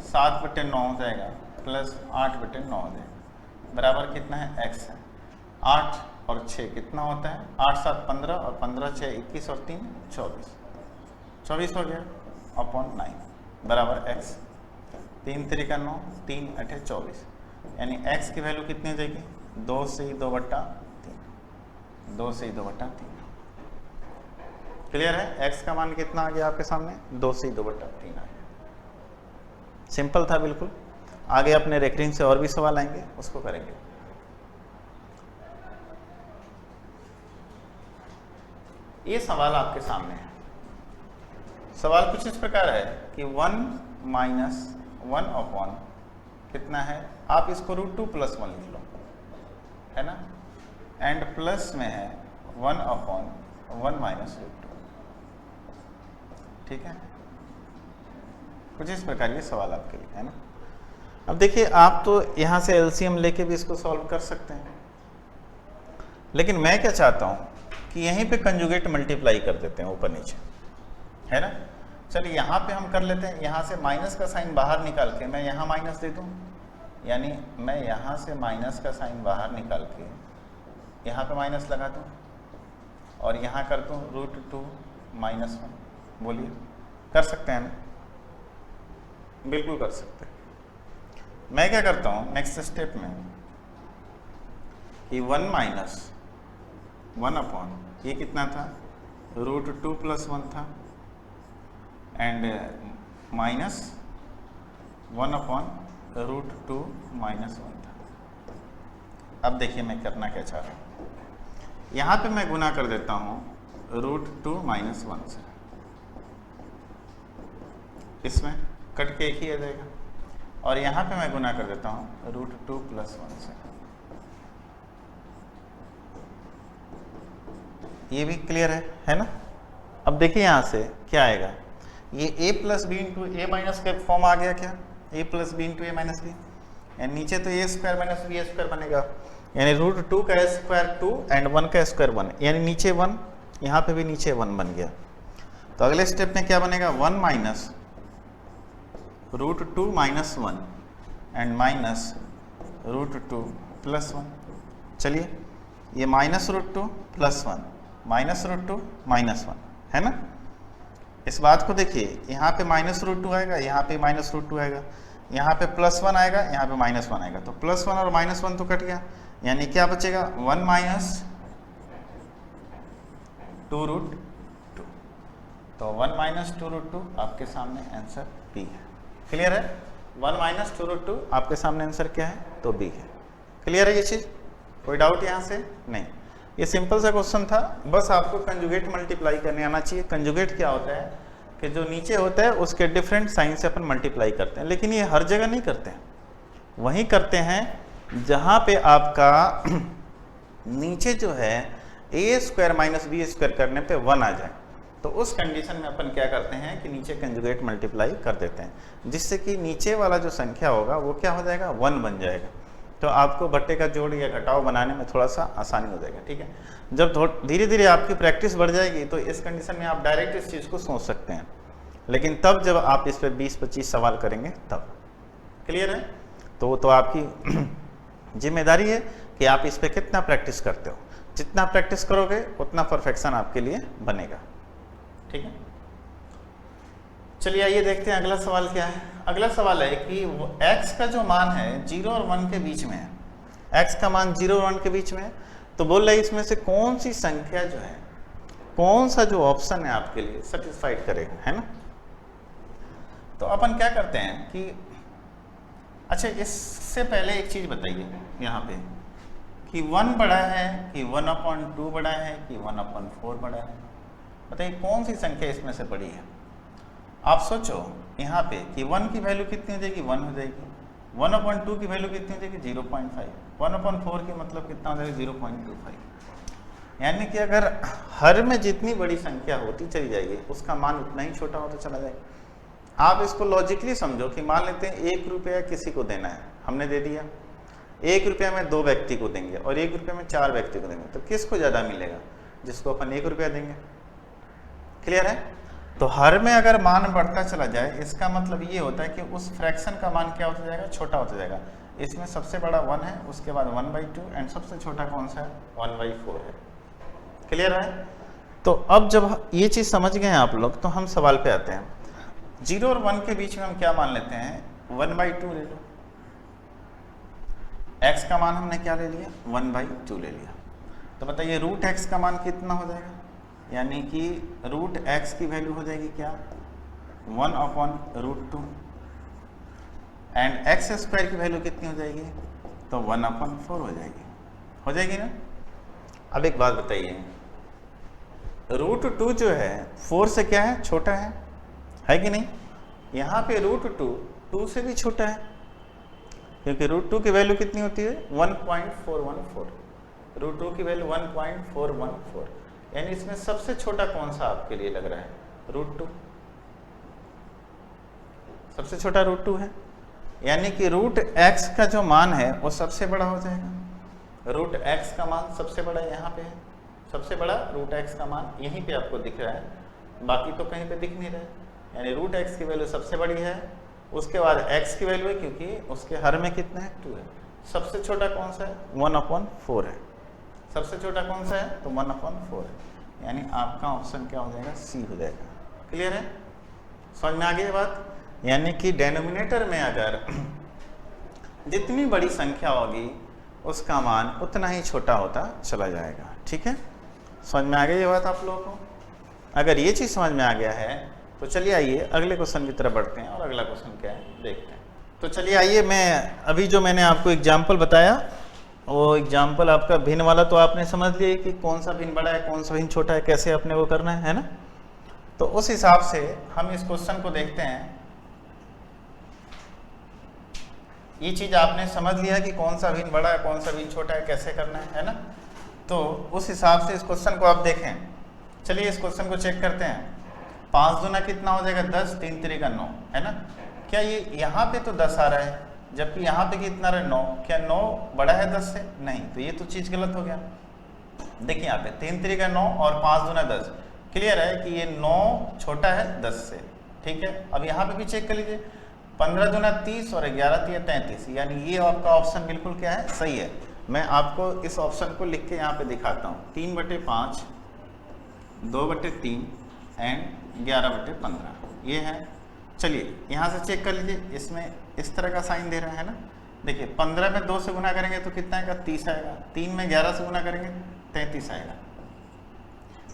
7/9 हो जाएगा, प्लस 8/9 हो जाएगा, बराबर कितना है, x है। 8 और 6 कितना होता है, 8 7 15 और 15 6 21 और 3 24, 24 हो गया अपॉन 9 बराबर x। 3 3 9, 3 8 24, यानी x की वैल्यू कितनी हो जाएगी, 2 से 2/3, 2 से 2/3। क्लियर है, x का मान कितना आ गया आपके सामने, 2 से 2/3 आ गया। सिंपल था बिल्कुल। आगे अपने रेकरिंग से और भी सवाल आएंगे, उसको करेंगे। ये सवाल आपके सामने है। सवाल कुछ इस प्रकार है कि 1 - 1 अपॉन कितना है, आप इसको √2 + 1 लिख लो, है ना, एंड प्लस में है 1 अपॉन 1 - √2, ठीक है। कुछ इस प्रकार ये सवाल आपके लिए है ना। अब देखिए, आप तो यहाँ से एलसीएम लेके भी इसको सॉल्व कर सकते हैं, लेकिन मैं क्या चाहता हूँ कि यहीं पे कंजुगेट मल्टीप्लाई कर देते हैं ऊपर नीचे, है ना। चलिए यहाँ पे हम कर लेते हैं, यहाँ से माइनस का साइन बाहर निकाल के मैं यहाँ माइनस दे दूँ, यानी मैं यहाँ से माइनस का साइन बाहर निकाल के यहाँ पे माइनस लगा दूँ और यहाँ कर दूँ √2 - 1। बोलिए, कर सकते हैं ना, बिल्कुल कर सकते हैं। मैं क्या करता हूँ नेक्स्ट स्टेप में कि 1 - 1 अपॉन ये कितना था, √2 + 1 था, एंड माइनस 1 अपॉन √2 - 1 था। अब देखिए मैं करना क्या चाह रहा हूँ, यहाँ पे मैं गुना कर देता हूँ √2 - 1 से, इसमें कट के एक ही आ जाएगा, और यहाँ पे मैं गुना कर देता हूँ √2 + 1 से। ये भी क्लियर है ना। अब देखिए यहाँ से क्या आएगा, ये a + b × a - का फॉर्म आ गया क्या, a + b × a - b, यानी नीचे तो a² - b² बनेगा, यानी √2 का स्क्वायर 2 एंड 1 का स्क्वायर 1, यानी नीचे 1, यहाँ पे भी नीचे 1 बन गया। तो अगले स्टेप में क्या बनेगा, 1 - √2 - 1 एंड माइनस √2 + 1। चलिए, ये -√2 + 1 -√2 - 1 है ना। इस बात को देखिए, यहाँ पे -√2 आएगा, यहाँ पे -√2 आएगा, यहाँ पे +1 आएगा, यहाँ पे -1 आएगा, तो +1 और -1 तो कट गया, यानी क्या बचेगा, 1 - 2√2। तो 1 - 2√2 आपके सामने आंसर बी है। क्लियर है, 1 - 2√2 आपके सामने आंसर क्या है, तो बी है। क्लियर है ये चीज़, कोई डाउट यहाँ से नहीं। ये सिंपल सा क्वेश्चन था, बस आपको कंजुगेट मल्टीप्लाई करने आना चाहिए। कंजुगेट क्या होता है कि जो नीचे होता है उसके डिफरेंट साइन से अपन मल्टीप्लाई करते हैं, लेकिन ये हर जगह नहीं करते हैं, वहीं करते हैं जहाँ पे आपका नीचे जो है a² - b² करने पे 1 आ जाए, तो उस कंडीशन में अपन क्या करते हैं कि नीचे कंजुगेट मल्टीप्लाई कर देते हैं, जिससे कि नीचे वाला जो संख्या होगा वो क्या हो जाएगा, 1 बन जाएगा। तो आपको भट्टे का जोड़ या घटाव बनाने में थोड़ा सा आसानी हो जाएगा, ठीक है। जब धीरे धीरे आपकी प्रैक्टिस बढ़ जाएगी तो इस कंडीशन में आप डायरेक्ट इस चीज़ को सोच सकते हैं, लेकिन तब जब आप इस पर 20-25 सवाल करेंगे तब। क्लियर है, तो आपकी जिम्मेदारी है कि आप इस पर कितना प्रैक्टिस करते हो, जितना प्रैक्टिस करोगे उतना परफेक्शन आपके लिए बनेगा, ठीक है। चलिए आइए देखते हैं अगला सवाल क्या है। अगला सवाल है कि x का जो मान है 0 और 1 के बीच में है, x का मान 0 और 1 के बीच में है, तो बोल रहे इसमें से कौन सी संख्या जो है, कौन सा जो ऑप्शन है आपके लिए सेटिस्फाइड करेगा, है ना। तो अपन क्या करते हैं कि अच्छा, इससे पहले एक चीज़ बताइए यहाँ पे कि 1 बड़ा है कि 1/2 बड़ा है कि 1/4 बड़ा है, बताइए कौन सी संख्या इसमें से बड़ी है। आप सोचो यहाँ पे कि 1 की वैल्यू कितनी हो जाएगी, 1 हो जाएगी, 1/2 की वैल्यू कितनी हो जाएगी, 0.5, 1/4 की मतलब कितना हो जाएगा, 0.25। यानी कि अगर हर में जितनी बड़ी संख्या होती चली जाएगी उसका मान उतना ही छोटा होता चला जाएगा। आप इसको लॉजिकली समझो कि मान लेते हैं 1 रुपया किसी को देना है, हमने दे दिया, 1 रुपया में 2 व्यक्ति को देंगे और 1 रुपये में 4 व्यक्ति को देंगे, तो किसको ज़्यादा मिलेगा, जिसको अपन 1 रुपया देंगे। क्लियर है? तो हर में अगर मान बढ़ता चला जाए इसका मतलब ये होता है कि उस फ्रैक्शन का मान क्या होता जाएगा, छोटा होता जाएगा। इसमें सबसे बड़ा 1 है, उसके बाद 1/2 एंड सबसे छोटा कौन सा है, 1/4 है। क्लियर है? तो अब जब ये चीज़ समझ गए हैं आप लोग तो हम सवाल पे आते हैं। 0 और 1 के बीच में हम क्या मान लेते हैं, 1/2 ले लो। x का मान हमने क्या ले लिया, 1/2 ले लिया। तो बताइए रूट x का मान कितना हो जाएगा, यानी कि रूट x की वैल्यू हो जाएगी क्या, 1/√2 एंड x स्क्वायर की वैल्यू कितनी हो जाएगी, तो 1/4 हो जाएगी ना। अब एक बात बताइए, √2 जो है 4 से क्या है, छोटा है कि नहीं? यहाँ पे √2 2 से भी छोटा है, क्योंकि √2 की वैल्यू कितनी होती है, 1.414। √2 की वैल्यू 1.414, यानी इसमें सबसे छोटा कौन सा आपके लिए लग रहा है, √2। सबसे छोटा √2 है, यानी कि √x का जो मान है वो सबसे बड़ा हो जाएगा। √x का मान सबसे बड़ा यहाँ पे है, सबसे बड़ा √x का मान यहीं पे आपको दिख रहा है, बाकी तो कहीं पे दिख नहीं रहा है। यानी √x की वैल्यू सबसे बड़ी है, उसके बाद x की वैल्यू है, क्योंकि उसके हर में कितना है, 2 है। सबसे छोटा कौन सा है, 1/4 है। सबसे छोटा कौन सा है, तो 1/4 है। यानी आपका ऑप्शन क्या हो जाएगा, सी हो जाएगा। क्लियर है? समझ में आ गई बात? यानी कि डेनोमिनेटर में अगर जितनी बड़ी संख्या होगी उसका मान उतना ही छोटा होता चला जाएगा। ठीक है? समझ में आ गई ये बात आप लोगों को? अगर ये चीज़ समझ में आ गया है तो चलिए आइए अगले क्वेश्चन की तरफ बढ़ते हैं, और अगला क्वेश्चन क्या है देखते हैं। तो चलिए आइए, मैं अभी जो मैंने आपको एग्जाम्पल बताया वो एग्जाम्पल आपका भिन्न वाला तो आपने समझ लिया कि कौन सा भिन्न बड़ा है कौन सा भिन्न छोटा है, कैसे अपने वो करना है ना। तो उस हिसाब से हम इस क्वेश्चन को देखते हैं। ये चीज़ आपने समझ लिया कि कौन सा भिन्न बड़ा है कौन सा भिन्न छोटा है, कैसे करना है ना। तो उस हिसाब से इस क्वेश्चन को आप देखें। चलिए इस क्वेश्चन को चेक करते हैं। 5 दूना कितना हो जाएगा, 10, 3 तिरी का 9 है ना। क्या ये यहाँ पे तो 10 आ रहा है, जबकि यहाँ पे कितना रहा है, 9। क्या 9 बड़ा है 10 से? नहीं, तो ये तो चीज़ गलत हो गया। देखिए यहाँ पे 3 तिरी का 9 और 5 दूना 10, क्लियर है कि ये 9 छोटा है 10 से। ठीक है, अब यहाँ पे भी चेक कर लीजिए, 15 दूना 30 और 11 तिया 33, यानी ये आपका ऑप्शन बिल्कुल क्या है, सही है। मैं आपको इस ऑप्शन को लिख के यहाँ पे दिखाता हूँ। 3/5, 2/3 एंड 11/15 ये है। चलिए यहाँ से चेक कर लीजिए, इसमें इस तरह का साइन दे रहा है ना। देखिए 15 में 2 से गुना करेंगे तो कितना आएगा, 30 आएगा। 3 में 11 से गुना करेंगे 33 आएगा।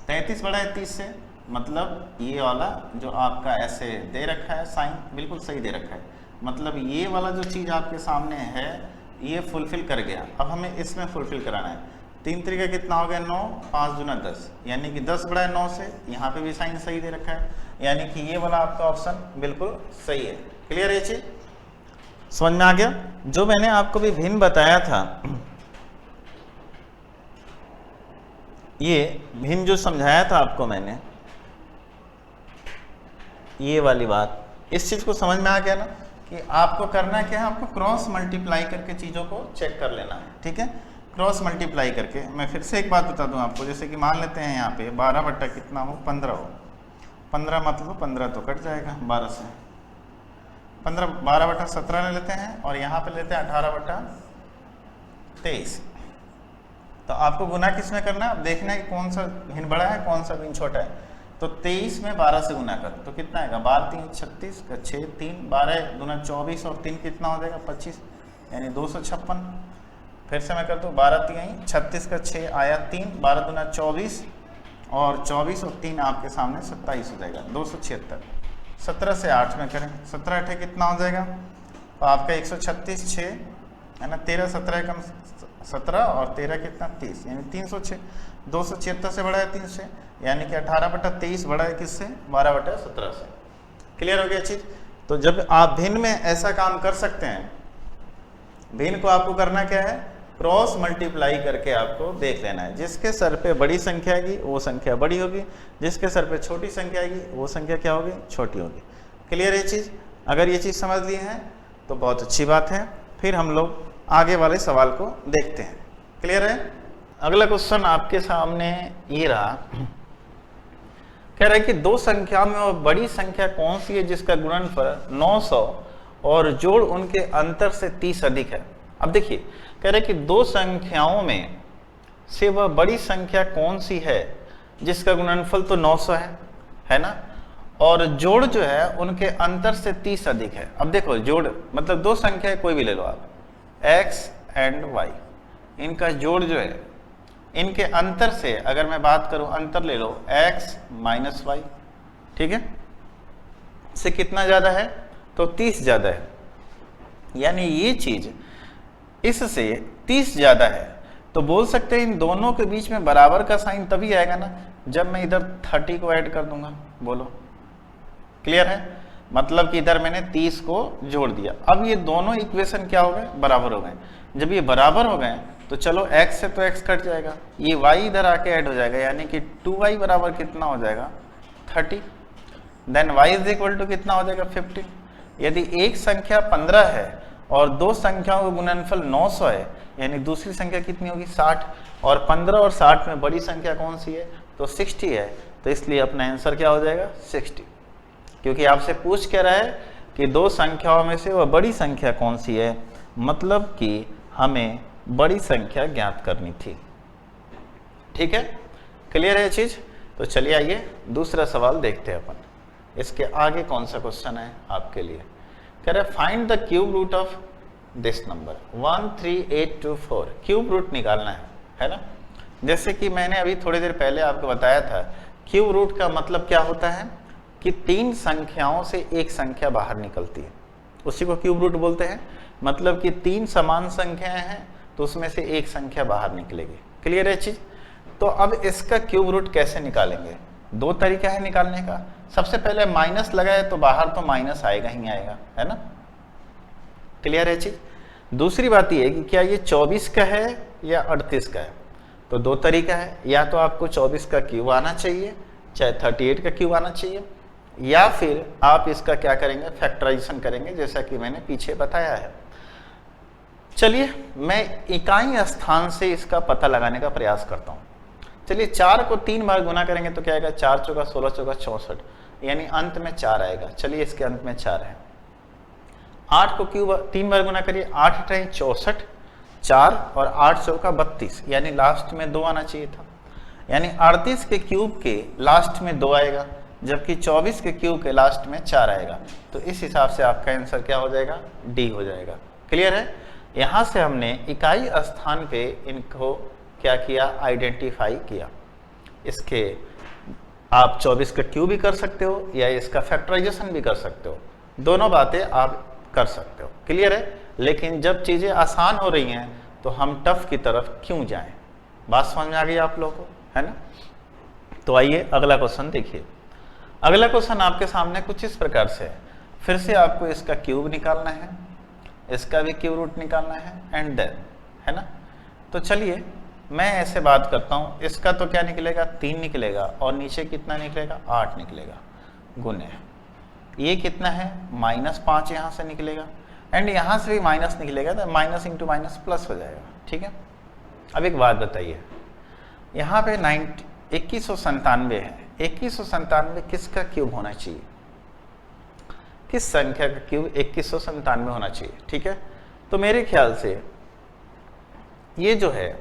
33 बड़ा है 30 से, मतलब ये वाला जो आपका ऐसे दे रखा है साइन बिल्कुल सही दे रखा है। मतलब ये वाला जो चीज़ आपके सामने है ये फुलफिल कर गया। अब हमें इसमें फुलफिल कराना है। 3 तरीका कितना हो गया, 9, 5 दूना 10, यानी कि 10 बड़ा है 9 से। यहाँ पे भी साइन सही दे रखा है, यानी कि ये वाला आपका ऑप्शन बिल्कुल सही है। क्लियर है ये चीज, समझ में आ गया? जो मैंने आपको भी भिन्न बताया था, ये भिन्न जो समझाया था आपको मैंने, ये वाली बात, इस चीज को समझ में आ गया ना कि आपको करना क्या है, आपको क्रॉस मल्टीप्लाई करके चीज़ों को चेक कर लेना है। ठीक है, क्रॉस मल्टीप्लाई करके। मैं फिर से एक बात बता दूं आपको, जैसे कि मान लेते हैं यहाँ पे 12 बट्टा कितना हो, 15 हो। 15 मतलब 15 तो कट जाएगा 12 से, 12/17 ले लेते हैं और यहाँ पे लेते हैं 18/23। तो आपको गुना किस में करना है, अब देखना है कि कौन सा भिन्न बड़ा है कौन सा भिन्न छोटा है। तो 23 में 12 से गुना कर तो कितना आएगा, 12 3 36 का 6 3, 12 दूना 24 और 3 कितना हो जाएगा 25, यानी 256। फिर से मैं कर दूँ 12 3 36 का 6 आया 3, 12 दूना 24 और 24 और 3 आपके सामने 27 हो जाएगा 276। 17 से 8 में करें, 17 8 कितना हो जाएगा, तो आपका 136 6 है ना, 13 17 कम 17 और 13 कितना 30, यानी 306। 276 से बड़ा है 3 से, यानी कि 18/23 बड़ा है किससे, 12/17 से। क्लियर हो गया चीज? तो जब आप भिन्न में ऐसा काम कर सकते हैं, भिन्न को आपको करना क्या है, क्रॉस मल्टीप्लाई करके आपको देख लेना है। जिसके सर पे बड़ी संख्या आएगी वो संख्या बड़ी होगी, जिसके सर पे छोटी संख्या आएगी वो संख्या क्या होगी, छोटी होगी। क्लियर है ये चीज़? अगर ये चीज़ समझ लिए हैं तो बहुत अच्छी बात है। फिर हम लोग आगे वाले सवाल को देखते हैं। क्लियर है? अगला क्वेश्चन आपके सामने ये रहा, कह रहा है कि दो संख्या में वो बड़ी संख्या कौन सी है जिसका गुणनफल 900 और जोड़ उनके अंतर से 30 अधिक है। अब देखिए कह रहे हैं कि दो संख्याओं में से वह बड़ी संख्या कौन सी है जिसका गुणनफल तो 900 है ना, और जोड़ जो है उनके अंतर से 30 अधिक है। अब देखो जोड़ मतलब दो संख्या कोई भी ले लो आप, x एंड y, इनका जोड़ जो है इनके अंतर से अगर मैं बात करूं, अंतर ले लो x माइनस वाई, ठीक है, से कितना ज्यादा है तो 30 ज्यादा है, यानी ये चीज इससे 30 ज्यादा है, तो बोल सकते हैं इन दोनों के बीच में बराबर का साइन तभी आएगा ना जब मैं इधर 30 को ऐड कर दूंगा। बोलो क्लियर है, मतलब कि इधर मैंने 30 को जोड़ दिया। अब ये दोनों इक्वेशन क्या हो गए, बराबर हो गए। जब ये बराबर हो गए तो चलो x से तो x कट जाएगा, ये y इधर आके ऐड हो जाएगा, यानी कि 2y बराबर कितना हो जाएगा 30, then y is equal to कितना हो जाएगा 15। यदि एक संख्या 15 है और दो संख्याओं का गुणनफल 900 है, यानी दूसरी संख्या कितनी होगी 60, और 15 और 60 में बड़ी संख्या कौन सी है तो 60 है, तो इसलिए अपना आंसर क्या हो जाएगा 60, क्योंकि आपसे पूछ क्या रहा है कि दो संख्याओं में से वह बड़ी संख्या कौन सी है, मतलब कि हमें बड़ी संख्या ज्ञात करनी थी। ठीक है, क्लियर है चीज। तो चलिए आइए दूसरा सवाल देखते हैं अपन। इसके आगे कौन सा क्वेश्चन है आपके लिए, कह रहे find the cube root of this number 13824, cube root निकालना है ना। जैसे कि मैंने अभी थोड़ी देर पहले आपको बताया था, क्यूब रूट का मतलब क्या होता है कि तीन संख्याओं से एक संख्या बाहर निकलती है, उसी को क्यूब रूट बोलते हैं। मतलब कि तीन समान संख्याएं हैं तो उसमें से एक संख्या बाहर निकलेगी। क्लियर है चीज। तो अब इसका क्यूब रूट कैसे निकालेंगे, दो तरीका है निकालने का। सबसे पहले माइनस लगाए तो बाहर तो माइनस आएगा ही आएगा, है ना। क्लियर है चीज। दूसरी बात यह है कि क्या ये 24 का है या 38 का है, तो दो तरीका है, या तो आपको 24 का क्यूब आना चाहिए, चाहे 38 का क्यूब आना चाहिए, या फिर आप इसका क्या करेंगे फैक्टराइजेशन करेंगे, जैसा कि मैंने पीछे बताया है। चलिए मैं इकाई स्थान से इसका पता लगाने का प्रयास करता हूं। चलिए 4 को 3 बार गुना करेंगे तो क्या आएगा, 4 चौका 16 चौका 64, यानी अंत में 4 आएगा। चलिए इसके अंत में 4 है। 8 को क्यूब 3 बार गुना करिए, 8 × 64, 4 और 8 चौका 32, यानी लास्ट में 2 आना चाहिए था, यानी 38 के क्यूब के लास्ट में 2 आएगा, जबकि 24 के क्यूब के लास्ट में 4 आएगा। तो इस हिसाब से आपका आंसर क्या हो जाएगा, डी हो जाएगा। क्लियर है। यहां से हमने इकाई स्थान पे इनको क्या किया, आइडेंटिफाई किया। इसके आप 24 का क्यूब भी कर सकते हो या इसका फैक्टराइजेशन भी कर सकते हो, दोनों बातें आप कर सकते हो। क्लियर है। लेकिन जब चीजें आसान हो रही हैं तो हम टफ की तरफ क्यों जाएं, बात समझ में आ गई आप लोगों को, है ना। तो आइए अगला क्वेश्चन देखिए। अगला क्वेश्चन आपके सामने कुछ इस प्रकार से है। फिर से आपको इसका क्यूब निकालना है, इसका भी क्यूब रूट निकालना है, एंड देन, है ना। तो चलिए मैं ऐसे बात करता हूं, इसका तो क्या निकलेगा 3 निकलेगा, और नीचे कितना निकलेगा 8 निकलेगा, गुने ये कितना है -5 यहां से निकलेगा, एंड यहां से भी माइनस निकलेगा, तो माइनस इंटू माइनस प्लस हो जाएगा। ठीक है। अब एक बात बताइए, यहाँ पे 2197 है, 2197 किसका क्यूब होना चाहिए, किस संख्या का क्यूब 2197 होना चाहिए। ठीक है। तो मेरे ख्याल से ये जो है,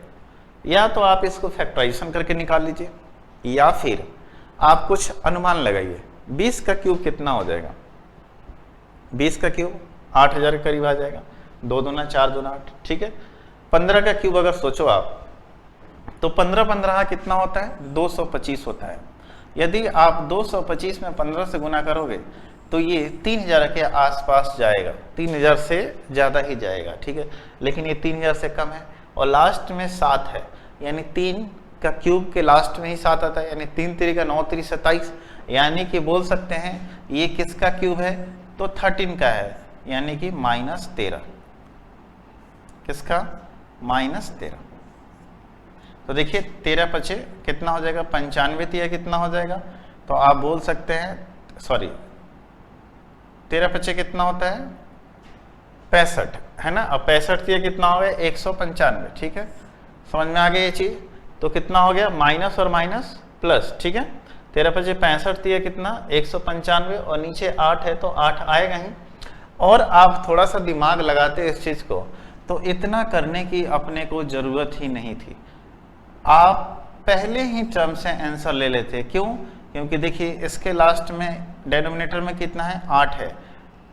या तो आप इसको फैक्टराइजेशन करके निकाल लीजिए, या फिर आप कुछ अनुमान लगाइए। 20 का क्यूब कितना हो जाएगा, 20 का क्यूब 8000 के करीब आ जाएगा, 2 दूना 4 दूना 8। ठीक है। 15 का क्यूब अगर सोचो आप, तो 15 कितना होता है 225 होता है। यदि आप 225 में 15 से गुना करोगे तो ये 3000 के आसपास जाएगा, 3000 से ज़्यादा ही जाएगा। ठीक है। लेकिन ये 3000 से कम है, और लास्ट में 7 है, यानी 3 का क्यूब के लास्ट में ही 7 आता है, यानी 3 3 का 9 3 27, यानी कि बोल सकते हैं ये किसका क्यूब है, तो 13 का है, यानी कि -13। किसका, -13। तो देखिए 13 × 5 कितना हो जाएगा 95, या कितना हो जाएगा, तो आप बोल सकते हैं, सॉरी 13 × 5 कितना होता है 65, है ना। अब 65 कितना हो गया 195। ठीक है। समझ में आ गया ये चीज? तो कितना हो गया, माइनस और माइनस प्लस, ठीक है। 13 × 5 = 65 दिया, कितना 195, और नीचे 8 है तो 8 आएगा ही। और आप थोड़ा सा दिमाग लगाते इस चीज को तो इतना करने की अपने को जरूरत ही नहीं थी, आप पहले ही टर्म से आंसर ले लेते। क्यों? क्योंकि देखिए इसके लास्ट में डिनोमिनेटर में कितना है, 8 है।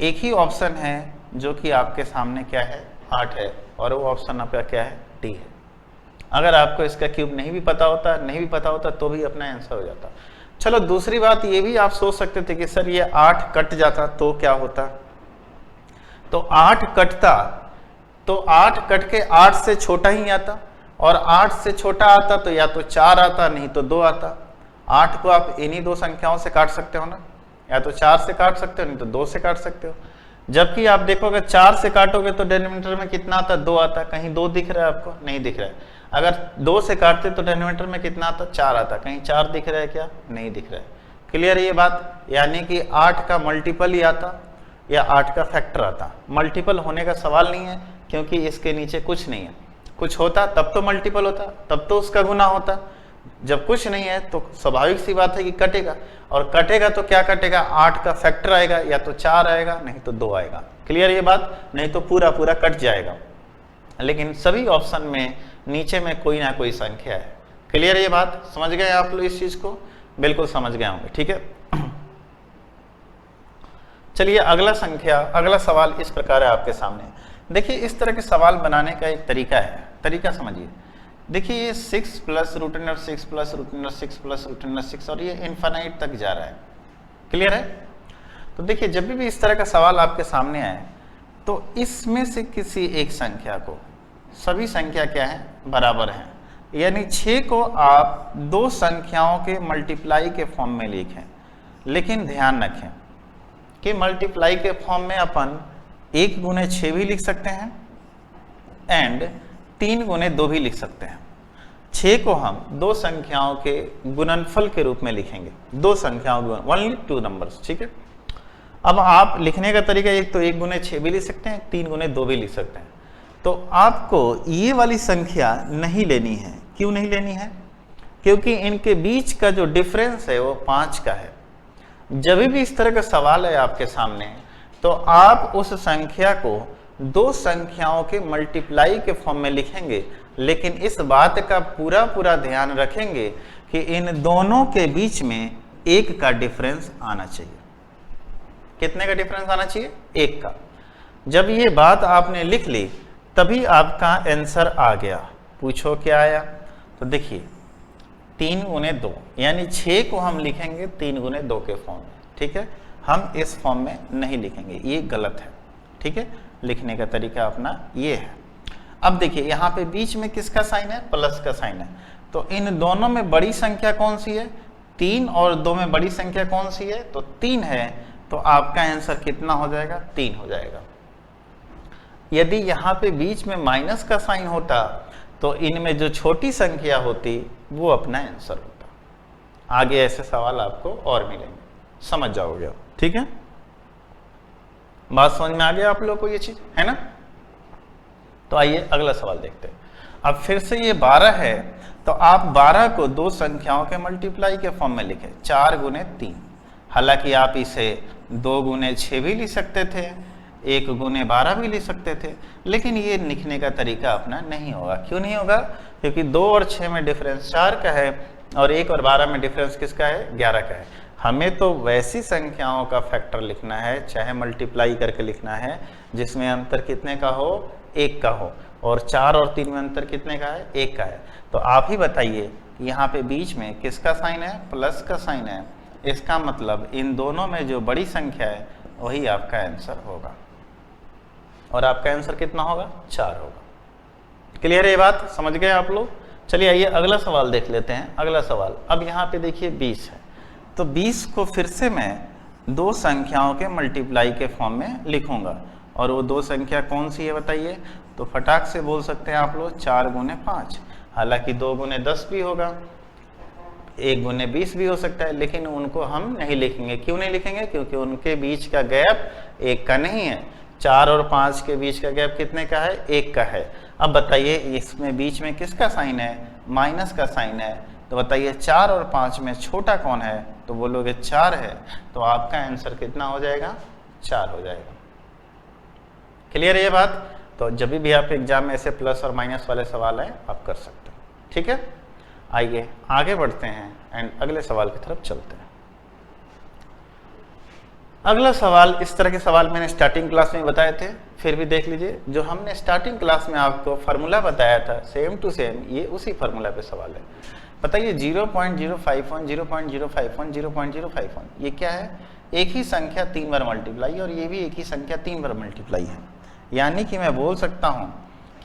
एक ही ऑप्शन है जो कि आपके सामने क्या है, 8 है, और वो ऑप्शन आपका क्या है, डी है। अगर आपको इसका क्यूब नहीं भी पता होता तो भी अपना आंसर हो जाता। चलो दूसरी बात ये भी आप सोच सकते थे कि सर ये 8 कट जाता तो क्या होता, तो 8 कटता तो 8 कट के 8 से छोटा ही आता, और 8 से छोटा आता तो या तो 4 आता नहीं तो 2 आता। 8 को आप इन्हीं दो संख्याओं से काट सकते हो ना, या तो 4 से काट सकते हो नहीं तो 2 से काट सकते हो। जबकि आप देखोगे 4 से काटोगे तो डिनोमिनेटर में कितना आता, 2 आता। कहीं 2 दिख रहा है आपको, नहीं दिख रहा है। अगर 2 से काटते तो डिनोमिनेटर में कितना आता, 4 आता। कहीं 4 दिख रहा है क्या, नहीं दिख रहा है। क्लियर है ये बात? यानी कि 8 का मल्टीपल ही आता या 8 का फैक्टर आता। मल्टीपल होने का सवाल नहीं है क्योंकि इसके नीचे कुछ नहीं है। कुछ होता तब तो मल्टीपल होता, तब तो उसका गुना होता। जब कुछ नहीं है तो स्वाभाविक सी बात है कि कटेगा, और कटेगा तो क्या कटेगा, 8 का फैक्टर आएगा, या तो 4 आएगा नहीं तो 2 आएगा। क्लियर ये बात? नहीं तो पूरा पूरा कट जाएगा। लेकिन सभी ऑप्शन में नीचे में कोई ना कोई संख्या है। क्लियर ये बात? समझ गए आप लोग इस चीज को? बिल्कुल समझ गए होंगे, ठीक है। चलिए अगला सवाल इस प्रकार है आपके सामने। देखिए इस तरह के सवाल बनाने का एक तरीका है, तरीका समझिए। देखिए ये 6 + √6 + √6 + √6 और ये इनफाइनाइट तक जा रहा है। क्लियर है? तो देखिए जब भी इस तरह का सवाल आपके सामने आए तो इसमें से किसी एक संख्या को, सभी संख्या क्या है, बराबर है, यानी 6 को आप दो संख्याओं के मल्टीप्लाई के फॉर्म में लिखें। लेकिन ध्यान रखें कि मल्टीप्लाई के फॉर्म में अपन 1 × 6 भी लिख सकते हैं एंड 3 × 2 भी लिख सकते हैं। 6 को हम दो संख्याओं के गुणनफल के रूप में लिखेंगे, दो संख्याओं के, ओनली 2 नंबर्स, ठीक है। अब आप लिखने का तरीका एक तो 1 × 6 भी लिख सकते हैं, 3 × 2 भी लिख सकते हैं। तो आपको ये वाली संख्या नहीं लेनी है। क्यों नहीं लेनी है? क्योंकि इनके बीच का जो डिफरेंस है वो 5 का है। जब भी इस तरह का सवाल है आपके सामने तो आप उस संख्या को दो संख्याओं के मल्टीप्लाई के फॉर्म में लिखेंगे, लेकिन इस बात का पूरा ध्यान रखेंगे कि इन दोनों के बीच में 1 का डिफरेंस आना चाहिए। कितने का डिफरेंस आना चाहिए? 1 का। जब ये बात आपने लिख ली तभी आपका आंसर आ गया। पूछो क्या आया? तो देखिए 3 × 2 यानी 6 को हम लिखेंगे 3 × 2 के फॉर्म में, ठीक है। हम इस फॉर्म में नहीं लिखेंगे, ये गलत है, ठीक है। लिखने का तरीका अपना ये है। अब देखिए यहाँ पे बीच में किसका साइन है? प्लस का साइन है। तो इन दोनों में बड़ी संख्या कौन सी है? 3, और 2 में बड़ी संख्या कौन सी है? तो 3 है। तो आपका आंसर कितना हो जाएगा? 3 हो जाएगा। यदि यहाँ पे बीच में माइनस का साइन होता तो इनमें जो छोटी संख्या होती वो अपना आंसर होता। आगे ऐसे सवाल आपको और मिलेंगे, समझ जाओगे, ठीक है। बात समझ में आ गया आप लोगों को ये चीज, है ना? तो आइए अगला सवाल देखते हैं। अब फिर से ये 12 है तो आप 12 को दो संख्याओं के मल्टीप्लाई के फॉर्म में लिखें, 4 × 3। हालांकि आप इसे 2 × 6 भी लिख सकते थे, 1 × 12 भी लिख सकते थे, लेकिन ये लिखने का तरीका अपना नहीं होगा। क्यों नहीं होगा? क्योंकि 2 और 6 में डिफरेंस 4 का है और 1 और 12 में डिफरेंस किसका है? 11 का है। हमें तो वैसी संख्याओं का फैक्टर लिखना है, चाहे मल्टीप्लाई करके लिखना है, जिसमें अंतर कितने का हो? 1 का हो। और 4 और 3 में अंतर कितने का है? 1 का है। तो आप ही बताइए यहाँ पे बीच में किसका साइन है? प्लस का साइन है। इसका मतलब इन दोनों में जो बड़ी संख्या है वही आपका आंसर होगा, और आपका आंसर कितना होगा? 4 होगा। क्लियर है ये बात? समझ गए आप लोग? चलिए आइए अगला सवाल देख लेते हैं। अगला सवाल, अब यहाँ पे देखिए 20 है, तो 20 को फिर से मैं दो संख्याओं के मल्टीप्लाई के फॉर्म में लिखूंगा, और वो दो संख्या कौन सी है बताइए? तो फटाक से बोल सकते हैं आप लोग 4 × 5। हालांकि 2 × 10 भी होगा, 1 × 20 भी हो सकता है, लेकिन उनको हम नहीं लिखेंगे। क्यों नहीं लिखेंगे? क्योंकि उनके बीच का गैप 1 का नहीं है। 4 और 5 के बीच का गैप कितने का है? 1 का है। अब बताइए इसमें बीच में किसका साइन है? माइनस का साइन है। तो बताइए 4 और 5 में छोटा कौन है? तो बोलोगे 4 है। तो आपका आंसर कितना हो जाएगा? 4 हो जाएगा। क्लियर है ये बात? तो जब भी आप एग्जाम में ऐसे प्लस और माइनस वाले सवाल है आप कर सकते हो। ठीक है, आइए आगे बढ़ते हैं एंड अगले सवाल की तरफ चलते हैं। अगला सवाल, इस तरह के सवाल मैंने स्टार्टिंग क्लास में बताए थे, फिर भी देख लीजिए। जो हमने स्टार्टिंग क्लास में आपको फार्मूला बताया था सेम टू सेम ये उसी फार्मूला पे सवाल है। बताइए 0.051, 0.051, 0.051 ये क्या है? एक ही संख्या 3 बार मल्टीप्लाई और ये भी एक ही संख्या 3 बार मल्टीप्लाई है। यानी कि मैं बोल सकता हूं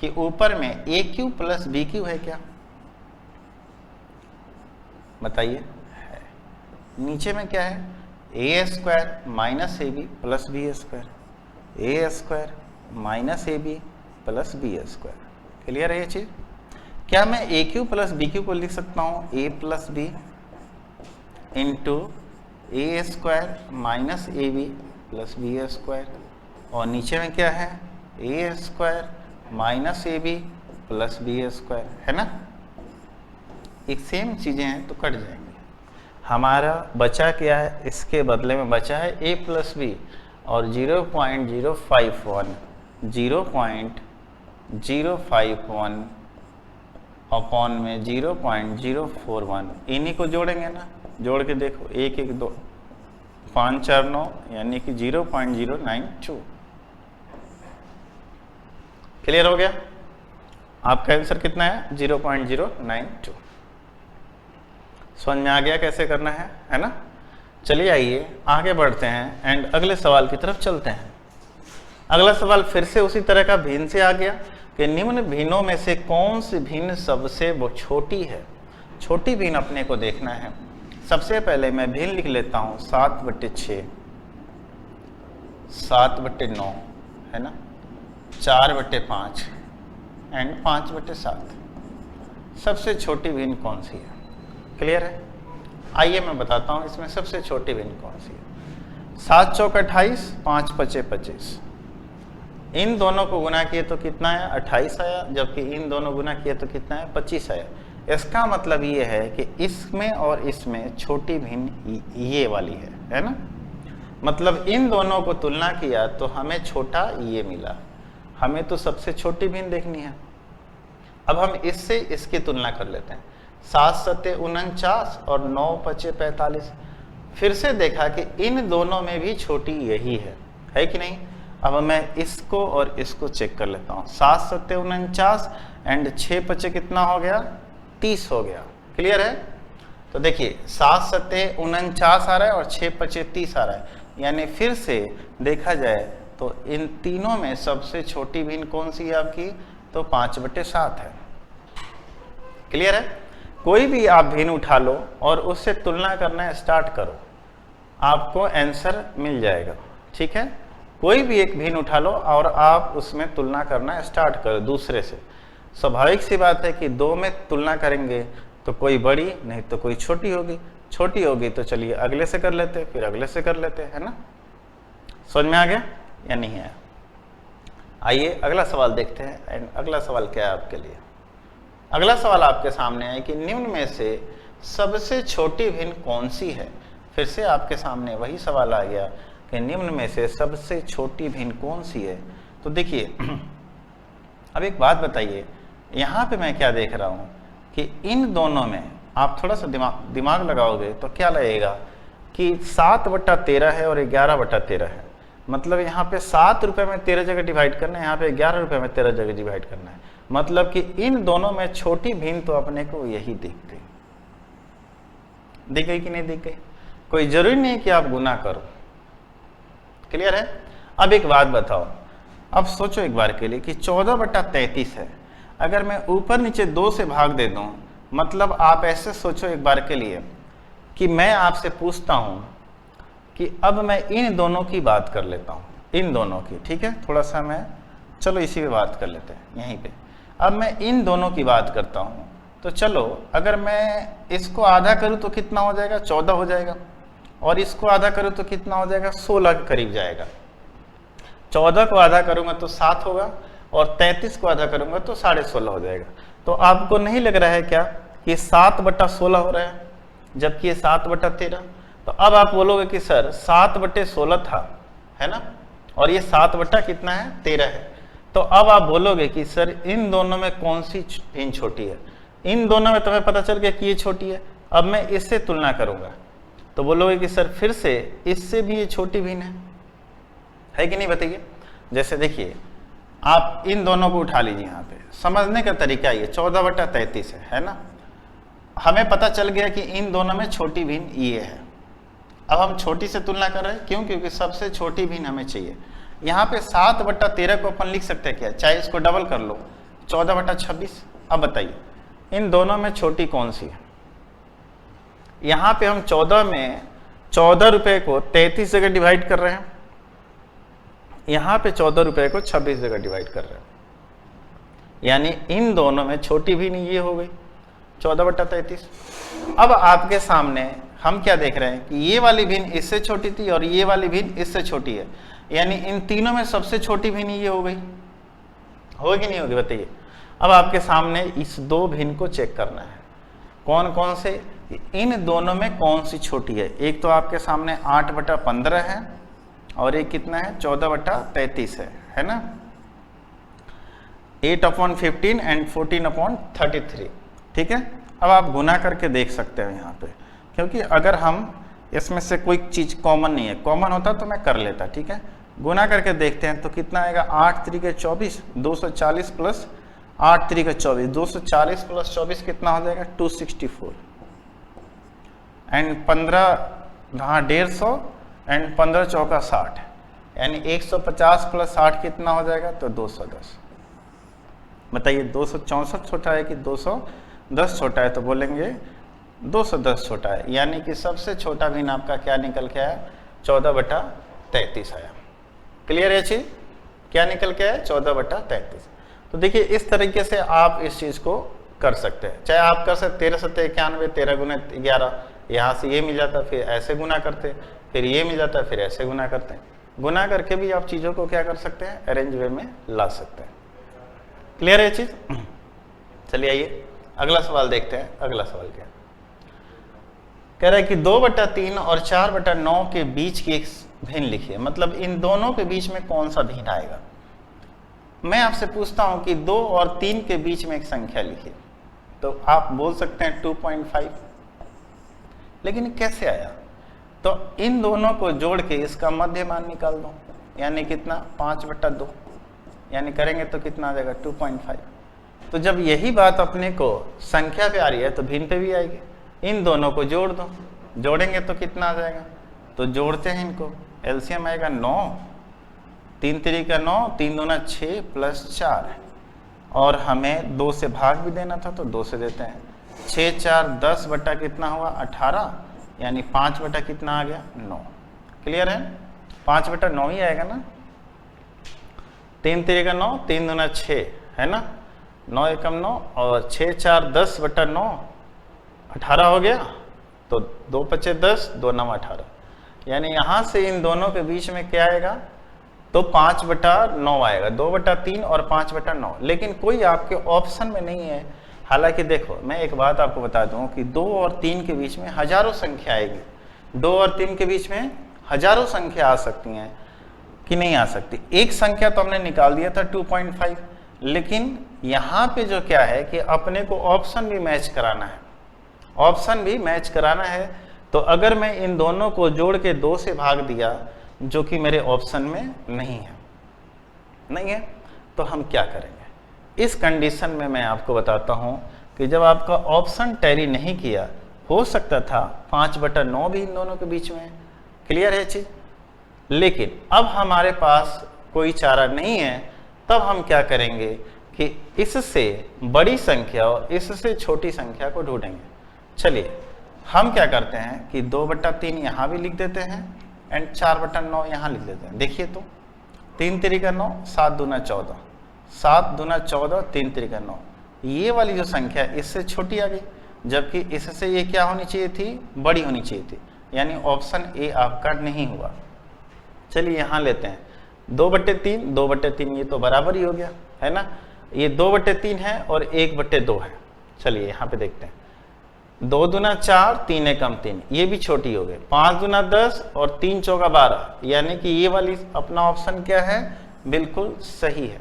कि ऊपर में AQ प्लस BQ है क्या? बताइए है। नीचे में क्या है? A² minus AB plus B², A² minus AB plus B²। Clear है ये चीज? क्या मैं AQ प्लस BQ को लिख सकता हूँ A plus B into A² minus AB plus B², और नीचे में क्या है? A² minus AB plus B², है ना? एक सेम चीजें हैं तो कट जाएंगे। हमारा बचा क्या है? इसके बदले में बचा है A प्लस B और 0.051 अपॉन में 0.041, इन्हीं को जोड़ेंगे ना। जोड़ के देखो 1 1 2 5 4 9 यानी कि 0.092। क्लियर हो गया? आपका आंसर कितना है? 0.092। समझ में आ गया कैसे करना है ना? चलिए आइए आगे बढ़ते हैं एंड अगले सवाल की तरफ चलते हैं। अगला सवाल फिर से उसी तरह का भिन्न से आ गया कि निम्न भिन्नों में से कौन सी भिन्न सबसे वो छोटी है? छोटी भिन्न अपने को देखना है। सबसे पहले मैं भिन्न लिख लेता हूं 7/6, 7/9, है ना, 4/5 एंड 5/7। सबसे छोटी भिन्न कौन सी है? क्लियर है? आइए मैं बताता हूं इसमें सबसे छोटी भिन्न कौन सी है। 7 चौक 28, 5 पचे 25। इन दोनों को गुना किए तो कितना है? 28 आया, जबकि इन दोनों गुना किए तो कितना है? 25 आया। इसका मतलब ये है कि इसमें और इसमें छोटी भिन्न ये वाली है ना? मतलब इन दोनों को तुलना किया तो हमें छोटा ये मिला। हमें तो सबसे छोटी भिन्न देखनी है। अब हम इससे इसकी तुलना कर लेते हैं। 7 7 49 और 9 5 45। फिर से देखा कि इन दोनों में भी छोटी यही है कि नहीं? अब मैं इसको और इसको चेक कर लेता हूँ। 7 7 49 एंड 6 5 कितना हो गया? 30 हो गया। क्लियर है? तो देखिए 7 7 49 आ रहा है और 6 5 30 आ रहा है। यानी फिर से देखा जाए तो इन तीनों में सबसे छोटी भिन्न कौन सी है आपकी? तो 5/7 है। क्लियर है? कोई भी आप भिन्न उठा लो और उससे तुलना करना स्टार्ट करो, आपको आंसर मिल जाएगा। ठीक है? कोई भी एक भिन्न उठा लो और आप उसमें तुलना करना स्टार्ट करो दूसरे से। स्वाभाविक सी बात है कि दो में तुलना करेंगे तो कोई बड़ी नहीं तो कोई छोटी होगी। छोटी होगी तो चलिए अगले से कर लेते, फिर अगले से कर लेते, है ना? समझ में आ गया या नहीं आया? आइए अगला सवाल देखते हैं। एंड अगला सवाल क्या है आपके लिए? अगला सवाल आपके सामने है कि निम्न में से सबसे छोटी भिन्न कौन सी है? फिर से आपके सामने वही सवाल आ गया कि निम्न में से सबसे छोटी भिन्न कौन सी है। तो देखिए अब एक बात बताइए, यहाँ पे मैं क्या देख रहा हूँ कि इन दोनों में आप थोड़ा सा दिमाग लगाओगे तो क्या लगेगा कि 7/13 है और 11/13 है। मतलब यहाँ पे 7 रुपये में 13 जगह डिवाइड करना है, यहाँ पे 11 रुपये में 13 जगह डिवाइड करना है। मतलब कि इन दोनों में छोटी भिन्न तो अपने को यही दिख गई कि नहीं दिख गई? कोई जरूरी नहीं कि आप गुना करो। क्लियर है? अब एक बात बताओ, अब सोचो एक बार के लिए कि 14/33 है। अगर मैं ऊपर नीचे 2 से भाग दे दूं, मतलब आप ऐसे सोचो एक बार के लिए कि मैं आपसे पूछता हूं कि अब मैं इन दोनों की बात कर लेता हूं, इन दोनों की। ठीक है? थोड़ा सा मैं चलो इसी पे बात कर लेते हैं यहीं पे। अब मैं इन दोनों की बात करता हूं तो चलो अगर मैं इसको आधा करूं तो कितना हो जाएगा? 14 हो जाएगा। और इसको आधा करूं तो कितना हो जाएगा? 16 के करीब जाएगा। 14 को आधा करूंगा तो 7 होगा और 33 को आधा करूंगा तो 16.5 हो जाएगा। तो आपको नहीं लग रहा है क्या कि 7/16 हो रहा है, जबकि ये 7/13। तो अब आप बोलोगे कि सर 7/16 था, है ना, और ये 7 कितना है 13 है। तो अब आप बोलोगे कि सर इन दोनों में कौन सी भिन्न छोटी है। इन दोनों में तुम्हें पता चल गया कि ये छोटी है। अब मैं इससे तुलना करूंगा तो बोलोगे कि सर फिर से इससे भी ये छोटी भिन्न है कि नहीं, बताइए। जैसे देखिए आप इन दोनों को उठा लीजिए, यहाँ पे समझने का तरीका ये 14/33 है ना। हमें पता चल गया कि इन दोनों में छोटी भिन्न ये है। अब हम छोटी से तुलना कर रहे हैं, क्यों? क्योंकि सबसे छोटी भिन्न हमें चाहिए। यहाँ पे 7/13 को अपन लिख सकते हैं क्या, चाहे इसको डबल कर लो 14/26। अब बताइए इन दोनों में छोटी कौन सी है। यहाँ पे हम 14 में 14 रुपए को 33 जगह डिवाइड कर रहे हैं, यहाँ पे 14 रुपए को 26 जगह डिवाइड कर रहे हैं, यानी इन दोनों में छोटी भिन्न ये हो गई 14/33। अब आपके सामने हम क्या देख रहे हैं कि ये वाली भिन्न इससे छोटी थी और ये वाली भिन्न इससे छोटी है, यानी इन तीनों में सबसे छोटी भिन्न ये हो गई, होगी नहीं होगी, बताइए। अब आपके सामने इस दो भिन्न को चेक करना है, कौन कौन से, इन दोनों में कौन सी छोटी है। एक तो आपके सामने 8/15 है और एक कितना है 14/33 है ना, 8/15 एंड 14/33, ठीक है। अब आप गुना करके देख सकते हो यहाँ पे, क्योंकि अगर हम इसमें से कोई चीज़ कॉमन नहीं है, कॉमन होता तो मैं कर लेता, ठीक है। गुना करके देखते हैं तो कितना आएगा, 8 3 24, 240 प्लस 8 3 24, 240 प्लस 24 कितना हो जाएगा 264 एंड 15 हाँ 150 एंड 15 चौका 60, यानी 150 प्लस 60 कितना हो जाएगा तो 210। बताइए 264 छोटा है कि 210 छोटा है, तो बोलेंगे 210 छोटा है, यानी कि सबसे छोटा भिन्न आपका क्या निकल के आया 14/33 आया। क्लियर है चीज, क्या निकल के आया 14/33। तो देखिए इस तरीके से आप इस चीज को कर सकते हैं, चाहे आप कर सकते 13 7 91, 13 गुना 11, यहाँ से ये मिल जाता फिर ऐसे गुना करते, फिर ये मिल जाता फिर ऐसे गुना करते हैं। गुना करके भी आप चीज़ों को क्या कर सकते हैं, अरेंज वे में ला सकते हैं। क्लियर है चीज। चलिए आइए अगला सवाल देखते हैं। अगला सवाल क्या कह रहा है कि 2/3 और 4/9 के बीच की एक भिन्न लिखिए, मतलब इन दोनों के बीच में कौन सा भिन्न आएगा। मैं आपसे पूछता हूं कि 2 और 3 के बीच में एक संख्या लिखिए, तो आप बोल सकते हैं 2.5, लेकिन कैसे आया। तो इन दोनों को जोड़ के इसका मध्य मान निकाल दो, यानी कितना 5/2, यानी करेंगे तो कितना आ जाएगा 2.5। तो जब यही बात अपने को संख्या पे आ रही है तो भिन्न पे भी आएगी। इन दोनों को जोड़ दो, जोड़ेंगे तो कितना आ जाएगा, तो जोड़ते हैं इनको, एलसीएम आएगा 9, 3 3 का 9, 3 दूना 6 प्लस 4, और हमें 2 से भाग भी देना था तो 2 से देते हैं। 6 4 10 बटा कितना हुआ 18, यानी 5 बटा कितना आ गया 9। क्लियर है, 5/9 ही आएगा ना। 3 3 का 9, 3 दूना 6 है ना, 9 एकम 9, और 6 4 10/9 18 हो गया, तो 2 5 10, 2 9 18, यानी यहाँ से इन दोनों के बीच में क्या आएगा तो 5/9 आएगा, 2/3 और 5/9। लेकिन कोई आपके ऑप्शन में नहीं है। हालांकि देखो मैं एक बात आपको बता दूं कि 2 और 3 के बीच में हजारों संख्या आएगी, 2 और 3 के बीच में हजारों संख्या आ सकती हैं कि नहीं आ सकती। एक संख्या तो हमने निकाल दिया था 2.5, लेकिन यहाँ पे जो क्या है कि अपने को ऑप्शन भी मैच कराना है, ऑप्शन भी मैच कराना है। तो अगर मैं इन दोनों को जोड़ के 2 से भाग दिया, जो कि मेरे ऑप्शन में नहीं है, तो हम क्या करेंगे। इस कंडीशन में मैं आपको बताता हूं कि जब आपका ऑप्शन टैली नहीं किया, हो सकता था 5/9 भी इन दोनों के बीच में है। क्लियर है चीज। लेकिन अब हमारे पास कोई चारा नहीं है, तब हम क्या करेंगे कि इससे बड़ी संख्या और इससे छोटी संख्या को ढूंढेंगे। चलिए हम क्या करते हैं कि 2/3 यहाँ भी लिख देते हैं एंड 4/9 यहाँ लिख देते हैं। देखिए तो 3 3 का 9, 7 दूना 14, 7 दूना 14, 3 3 का 9, ये वाली जो संख्या इससे छोटी आ गई, जबकि इससे ये क्या होनी चाहिए थी, बड़ी होनी चाहिए थी, यानी ऑप्शन ए आपका नहीं हुआ। चलिए यहाँ लेते हैं 2/3, 2/3 ये तो बराबर ही हो गया है ना। ये 2/3 है और 1/2 है। चलिए यहाँ पे देखते हैं, 2 दूना 4, 3 एकम 3, ये भी छोटी हो गई। 5 दूना 10 और 3 चौका 12, यानी कि ये वाली अपना ऑप्शन क्या है, बिल्कुल सही है।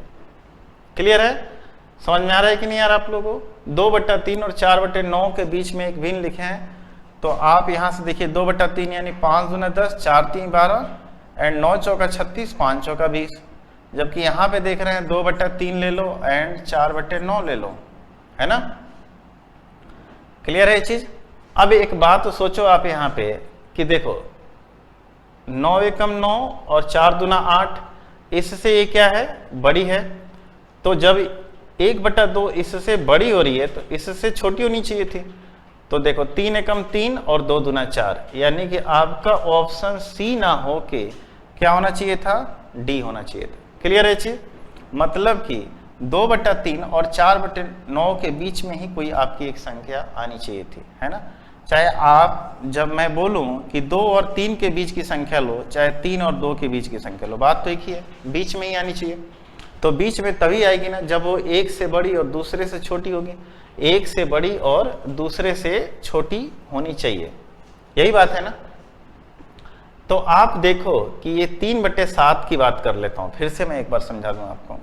क्लियर है, समझ में आ रहा है कि नहीं यार आप लोगों को। 2/3 और 4/9 के बीच में एक भिन्न लिखे हैं, तो आप यहाँ से देखिए 2/3 यानी 5 दूना 10, 4 3 12 एंड 9 चौका 36, 5 चौका 20। जबकि यहाँ पे देख रहे हैं 2/3 ले लो एंड 4/9 ले लो, है ना। क्लियर है ये चीज। अब एक बात तो सोचो आप यहाँ पे कि देखो 9 एकम 9 और 4 दूना 8, इससे ये क्या है, बड़ी है। तो जब 1/2 इससे बड़ी हो रही है तो इससे छोटी होनी चाहिए थी। तो देखो 3 एकम 3 और 2 दूना 4, यानी कि आपका ऑप्शन सी ना हो के क्या होना चाहिए था, डी होना चाहिए था। क्लियर है चीज। मतलब कि 2/3 और 4/9 के बीच में ही कोई आपकी एक संख्या आनी चाहिए थी, है ना। चाहे आप, जब मैं बोलूं कि 2 और 3 के बीच की संख्या लो, चाहे 3 और 2 के बीच की संख्या लो, बात तो एक ही है, बीच में ही आनी चाहिए। तो बीच में तभी आएगी ना जब वो एक से बड़ी और दूसरे से छोटी होगी। एक से बड़ी और दूसरे से छोटी होनी चाहिए, यही बात है ना। तो आप देखो कि ये 3/7 की बात कर लेता हूं, फिर से मैं एक बार समझा दूं आपको।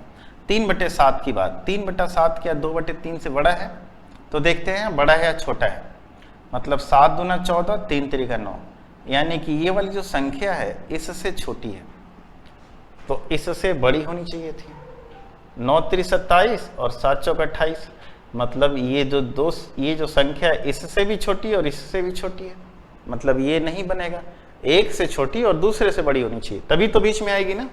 3/7 की बात, 3/7 क्या 2/3 से बड़ा है? तो देखते हैं बड़ा है या छोटा है। मतलब 7 दूना 14, 3 तिरिका 9, यानी कि ये वाली जो संख्या है इससे छोटी है, तो इससे बड़ी होनी चाहिए थी। 9 3 27 और 7 चौका 28, मतलब ये जो संख्या है इससे भी छोटी है और इससे भी छोटी है, मतलब ये नहीं बनेगा। एक से छोटी और दूसरे से बड़ी होनी चाहिए, तभी तो बीच में आएगी ना।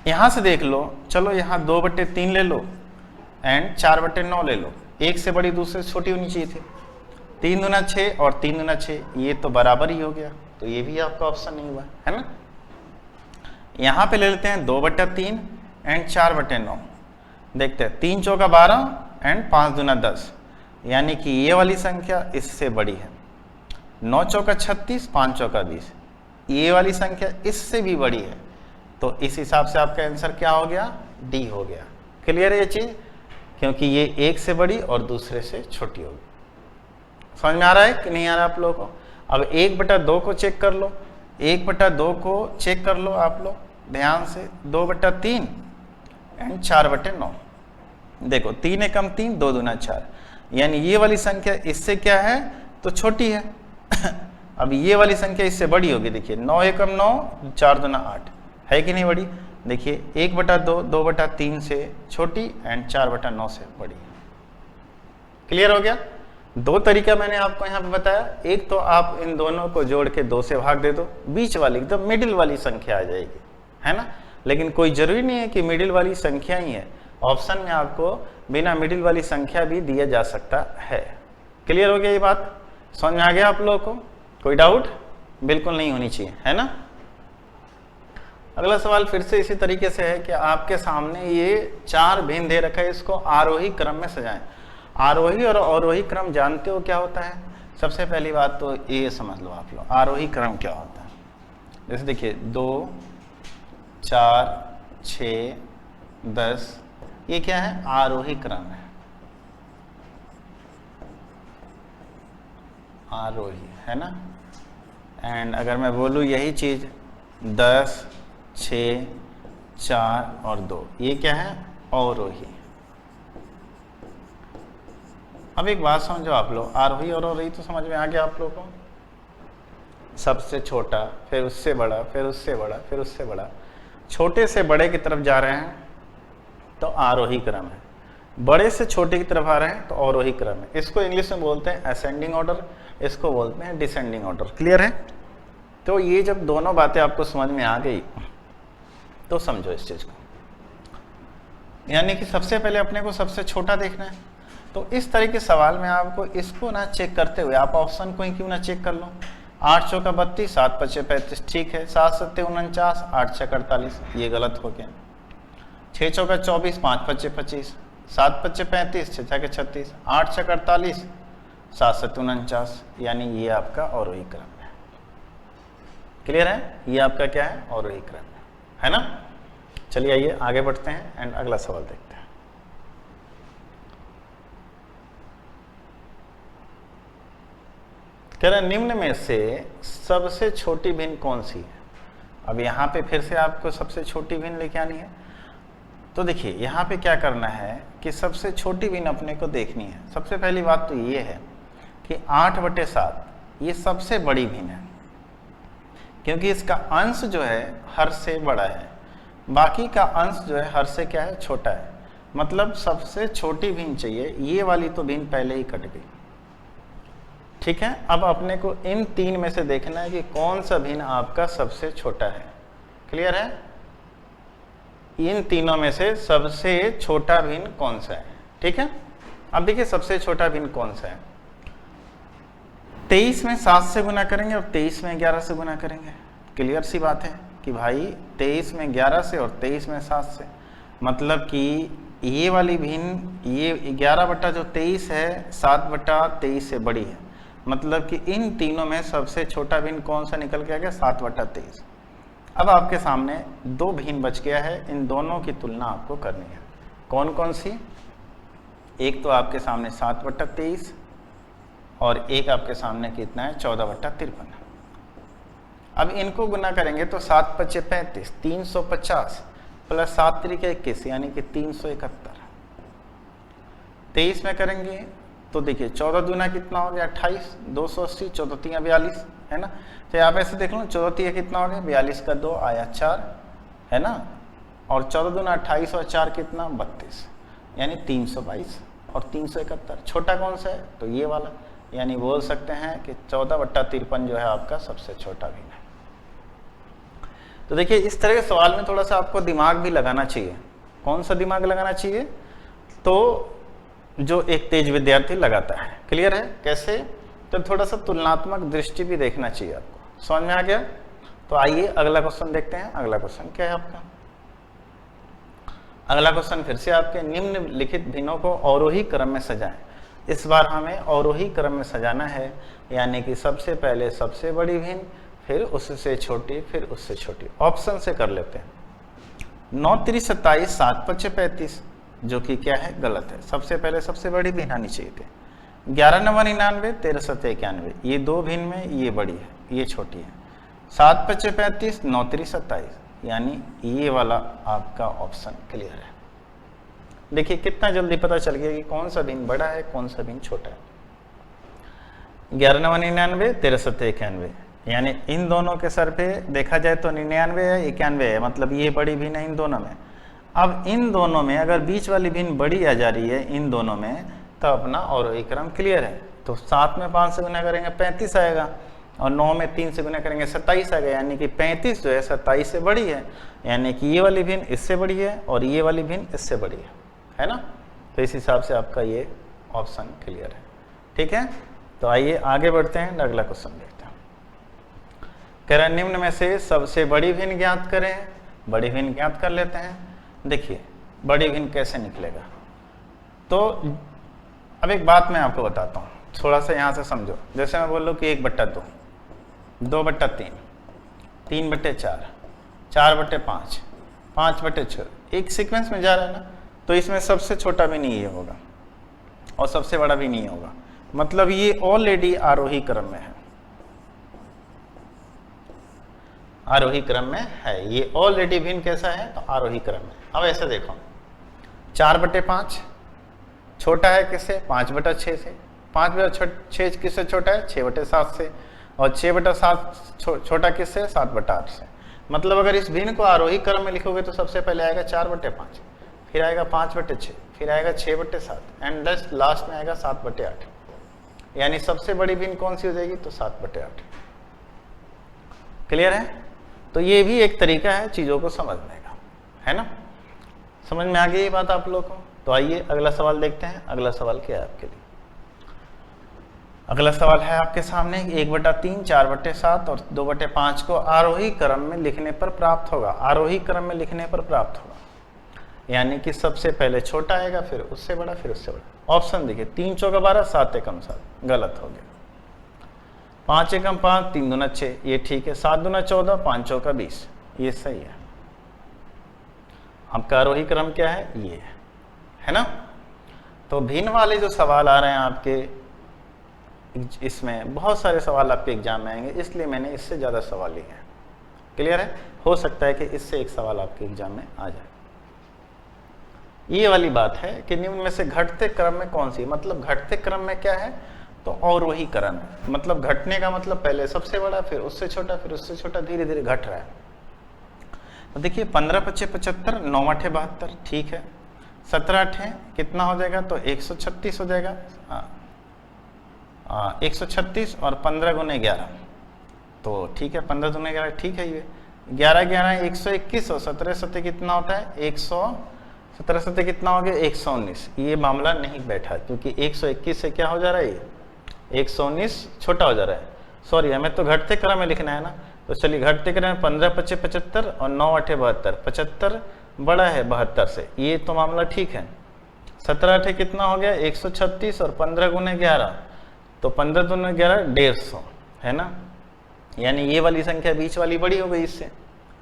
यहां से देख लो, चलो यहाँ 2/3 ले लो एंड 4/9 ले लो, एक से बड़ी दूसरे से छोटी होनी चाहिए थी। 3 दूना 6 और 3 दूना 6, ये तो बराबर ही हो गया, तो ये भी आपका ऑप्शन नहीं हुआ, है ना। यहाँ पे ले लेते हैं 2/3 एंड 4/9, देखते हैं 3 चौका 12 एंड 5 दूना 10, यानी कि ये वाली संख्या इससे बड़ी है। 9 चौका 36, 5 चौका 20, ये वाली संख्या इससे भी बड़ी है, तो इस हिसाब से आपका आंसर क्या हो गया, डी हो गया। क्लियर है ये चीज, क्योंकि ये एक से बड़ी और दूसरे से छोटी होगी। समझ में आ रहा है कि नहीं आ रहा आप लोगों को। अब 1/2 को चेक कर लो, 1/2 को चेक कर लो आप लोग ध्यान से। 2/3 एंड 4/9, देखो 3 एकम 3, 2 दूना 4, यानी ये वाली संख्या इससे क्या है, तो छोटी है। अब ये वाली संख्या इससे बड़ी होगी, देखिए 9 एकम 9, 4 दूना 8, है कि नहीं बड़ी। देखिए 1/2 2/3 से छोटी एंड 4/9 से बड़ी। क्लियर हो गया। दो तरीका मैंने आपको यहाँ पे बताया, एक तो आप इन दोनों को जोड़ के 2 से भाग दे दो, बीच वाली एकदम मिडिल वाली संख्या आ जाएगी, है ना। लेकिन कोई जरूरी नहीं है कि मिडिल वाली संख्या ही है, ऑप्शन में आपको बिना मिडिल वाली संख्या भी दिया जा सकता है। क्लियर हो गया ये बात, समझ में आ गया आप लोगों को, कोई डाउट बिल्कुल नहीं होनी चाहिए, है ना। अगला सवाल फिर से इसी तरीके से है कि आपके सामने ये 4 भिन्न दे रखा है, इसको आरोही क्रम में सजाएं। आरोही और अवरोही क्रम जानते हो क्या होता है। सबसे पहली बात तो ये समझ लो आप लोग, आरोही क्रम क्या होता है। जैसे देखिए 2 4 6 10, ये क्या है, आरोही क्रम है, आरोही, है ना। एंड अगर मैं बोलूँ यही चीज 10 6 4 और 2, ये क्या है, अवरोही। अब एक बात समझो आप लोग, आरोही और अवरोही तो समझ में आ गया आप लोगों को। सबसे छोटा, फिर उससे बड़ा, फिर उससे बड़ा, फिर उससे बड़ा, छोटे से बड़े की तरफ जा रहे हैं तो आरोही क्रम है, बड़े से छोटे की तरफ आ रहे हैं तो अवरोही क्रम है। इसको इंग्लिश में बोलते हैं असेंडिंग ऑर्डर, इसको बोलते हैं डिसेंडिंग ऑर्डर। क्लियर है। तो ये जब दोनों बातें आपको समझ में आ गई तो समझो इस चीज को, यानी कि सबसे पहले अपने को सबसे छोटा देखना है। तो इस तरह के सवाल में आपको इसको ना चेक करते हुए आप ऑप्शन को ही क्यों ना चेक कर लो। 8 चौका 32, 7 पचे 35, ठीक है। 7 सत्ते 49, 8 छः 48, ये गलत हो गया। 6 चौका 24, 5 पचे 25, 7 पचे 35, 6 छः 36, 8 छः 48, 7 सत्ते 49, यानी ये आपका अवरोही क्रम है। क्लियर है? ये आपका क्या है? अवरोही क्रम है ना। चलिए आइए आगे बढ़ते हैं एंड अगला सवाल देखते हैं। कह रहा निम्न में से सबसे छोटी भिन्न कौन सी है। अब यहाँ पे फिर से आपको सबसे छोटी भिन्न लेके आनी है। तो देखिए यहाँ पे क्या करना है कि सबसे छोटी भिन्न अपने को देखनी है। सबसे पहली बात तो ये है कि 8/7 ये सबसे बड़ी भिन्न है, क्योंकि इसका अंश जो है हर से बड़ा है, बाकी का अंश जो है हर से क्या है? छोटा है। मतलब सबसे छोटी भिन्न चाहिए। ये वाली तो भिन्न पहले ही कट गई, ठीक है। अब अपने को इन तीन में से देखना है कि कौन सा भिन्न आपका सबसे छोटा है। क्लियर है? इन तीनों में से सबसे छोटा भिन्न कौन सा है, ठीक है। अब देखिए सबसे छोटा भिन्न कौन सा है। 23 में 7 से गुना करेंगे और 23 में 11 से गुना करेंगे। क्लियर सी बात है कि भाई 23 में 11 से और 23 में 7 से, मतलब कि ये वाली भिन्न ये 11/23 है 7/23 से बड़ी है। मतलब कि इन तीनों में सबसे छोटा भिन्न कौन सा निकल के आ गया? 7/23। अब आपके सामने दो भिन्न बच गया है, इन दोनों की तुलना आपको करनी है। कौन कौन सी? एक तो आपके सामने 7/23 और एक आपके सामने कितना है? 14/53। अब इनको गुना करेंगे तो 7×5 = 35, 350 प्लस 7 × 21 यानी कि 371। 23 में करेंगे तो देखिए 14 दूना कितना हो गया? 28, 280, 14 × 42 है ना। तो आप ऐसे देख लो 14 × कितना हो गया? 42 का 2 आया 4 है ना। और 14 दूना 28 और 4 कितना? 32 यानी 322 और 371। छोटा कौन सा है? तो ये वाला, यानी बोल सकते हैं कि 14/53 जो है आपका सबसे छोटा भिन्न है। तो देखिए इस तरह के सवाल में थोड़ा सा आपको दिमाग भी लगाना चाहिए। कौन सा दिमाग लगाना चाहिए? तो जो एक तेज विद्यार्थी लगाता है। क्लियर है? कैसे? तो थोड़ा सा तुलनात्मक दृष्टि भी देखना चाहिए आपको। समझ में आ गया? तो आइए अगला क्वेश्चन देखते हैं। अगला क्वेश्चन क्या है आपका? अगला क्वेश्चन फिर से आपके निम्नलिखित भिन्नों को अवरोही क्रम में सजाएं। इस बार हमें अवरोही क्रम में सजाना है, यानी कि सबसे पहले सबसे बड़ी भिन्न, फिर उससे छोटी, फिर उससे छोटी। ऑप्शन से कर लेते हैं। 9 × 3 = 27, 7×5 = 35, जो कि क्या है? गलत है। सबसे पहले सबसे बड़ी भिन्न आनी चाहिए थी। 11 × 9 = 99, 13 × 7 = 91। ये दो भिन्न में ये बड़ी है, ये छोटी है। 7×5 = 35, 9 × 3 = 27, यानी ये वाला आपका ऑप्शन क्लियर है। देखिए कितना जल्दी पता चल गया कि कौन सा भिन्न बड़ा है, कौन सा भिन्न छोटा है। 11 × 9 = 99, 13 × 7 = 91, यानी इन दोनों के सर पे देखा जाए तो 99 है, 91 है, मतलब ये बड़ी भिन्न है इन दोनों में। अब इन दोनों में अगर बीच वाली भिन्न बड़ी आ जा रही है इन दोनों में, तो अपना अवरोही क्रम क्लियर है। तो 7 में 5 से गुना करेंगे 35 आएगा, और 9 में 3 से गुना करेंगे 27 आएगा, यानी कि 35 जो है 27 से बड़ी है, यानी कि ये वाली भिन्न इससे बड़ी है और ये वाली भिन्न इससे बड़ी है ना। तो इस हिसाब से आपका ये ऑप्शन क्लियर है, ठीक है। तो आइए आगे बढ़ते हैं, अगला क्वेश्चन देखते हैं। कह रहे निम्न में से सबसे बड़ी भिन्न ज्ञात करें। बड़ी भिन्न ज्ञात कर लेते हैं। देखिए बड़ी भिन्न कैसे निकलेगा, तो अब एक बात मैं आपको बताता हूँ, थोड़ा सा यहाँ से समझो। जैसे मैं बोल लूँ कि 1/2, 2/3, 3/4, 4/5, 5/6, एक सीक्वेंस में जा रहा है ना। तो इसमें सबसे छोटा भी नहीं ये होगा और सबसे बड़ा भी नहीं होगा, मतलब ये ऑलरेडी आरोही क्रम में है, आरोही क्रम में है। ये ऑलरेडी भिन्न कैसा है? तो आरोही क्रम में। अब ऐसे देखो 4/5 छोटा है किससे? 5/6 से। 5/6 किससे छोटा है? 6/7 से। और 6/7 छोटा किससे? 7/8 से। मतलब अगर इस भिन्न को आरोही क्रम में लिखोगे तो सबसे पहले आएगा 4/5, फिर आएगा 5/6, फिर आएगा 6/7 एंड लास्ट में आएगा 7/8। यानी सबसे बड़ी भिन्न कौन सी हो जाएगी? तो 7/8। क्लियर है? तो ये भी एक तरीका है चीजों को समझने का, है ना। समझ में आ गई ये बात आप लोगों को? तो आइए अगला सवाल देखते हैं। अगला सवाल क्या है आपके लिए? अगला सवाल है आपके सामने 1/3, 4/7 और 2/5 को आरोही क्रम में लिखने पर प्राप्त होगा। आरोही क्रम में लिखने पर प्राप्त होगा, यानी कि सबसे पहले छोटा आएगा, फिर उससे बड़ा, फिर उससे बड़ा। ऑप्शन देखिए 3 × 4 = 12, 7 × 1 = 7, गलत हो गया। 5 एकम 5, 3 दूना 6, ये ठीक है। 7 दूना 14, 5 चौका 20, ये सही है। आपका आरोही क्रम क्या है, ये है ना। तो भिन्न वाले जो सवाल आ रहे हैं आपके, इसमें बहुत सारे सवाल आपके एग्जाम में आएंगे, इसलिए मैंने इससे ज़्यादा सवाल लिए हैं। क्लियर है। हो सकता है कि इससे एक सवाल आपके एग्जाम में आ जाए। ये वाली बात है कि निम्न में से घटते क्रम में कौन सी, मतलब घटते क्रम में क्या है, तो अवरोही क्रम, मतलब घटने का मतलब पहले सबसे बड़ा, फिर उससे छोटा, फिर उससे छोटा, धीरे धीरे घट रहा है। तो देखिए 15 × 5 = 75, 9 × 8 = 72, ठीक है। 17 × 8 कितना हो जाएगा, तो 136 हो जाएगा। 136 और 15 × 11, तो ठीक है। 15 × 11 ठीक है। ये 11 × 11 121 और 17 × 7 कितना होता है, 17 × 7 कितना हो गया, 119। ये मामला नहीं बैठा क्योंकि 121 से क्या हो जा रहा है, ये 119 छोटा हो जा रहा है। सॉरी, हमें तो घटते क्रम में लिखना है ना। तो चलिए घटते क्रम में 15 × 5 = 75 और 9 × 8 = 72। 75 बड़ा है 72 से, ये तो मामला ठीक है। 17 × 8 कितना हो गया, 136 और 15 × 11, तो 15 × 2 = 11, 150, है ना। यानी ये वाली संख्या बीच वाली बड़ी हो गई, इससे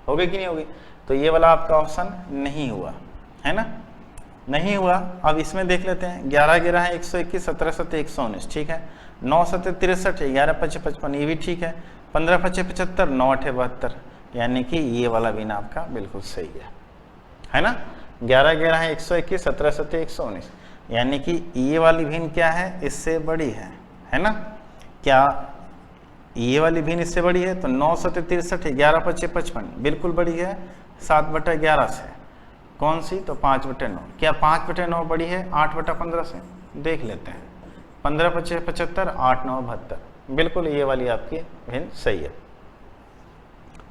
हो गई कि नहीं होगी। तो ये वाला आपका ऑप्शन नहीं हुआ, है ना, नहीं हुआ। अब इसमें देख लेते हैं। 11 × 11 = 121, 17 × 7 = 119, ठीक है। 9 × 7 = 63, 11 × 5 = 55, ये भी ठीक है। 15 × 5 = 75, 9 × 8 = 72, यानी कि ये वाला भी ना आपका बिल्कुल सही है ना। 11 × 11 = 121, 17 × 7 = 119, यानी कि ये वाली भिन्न क्या है, इससे बड़ी है ना। क्या ये वाली भिन्न इससे बड़ी है, तो 9 × 7 = 63, 11 × 5 = 55, बिल्कुल बड़ी है 7/11 से। कौन सी, तो 5/9। क्या 5/9 बड़ी है 8/15 से, देख लेते हैं। 15 × 5 = 75, 8 × 9 = 72, बिल्कुल ये वाली आपकी भिन्न सही है।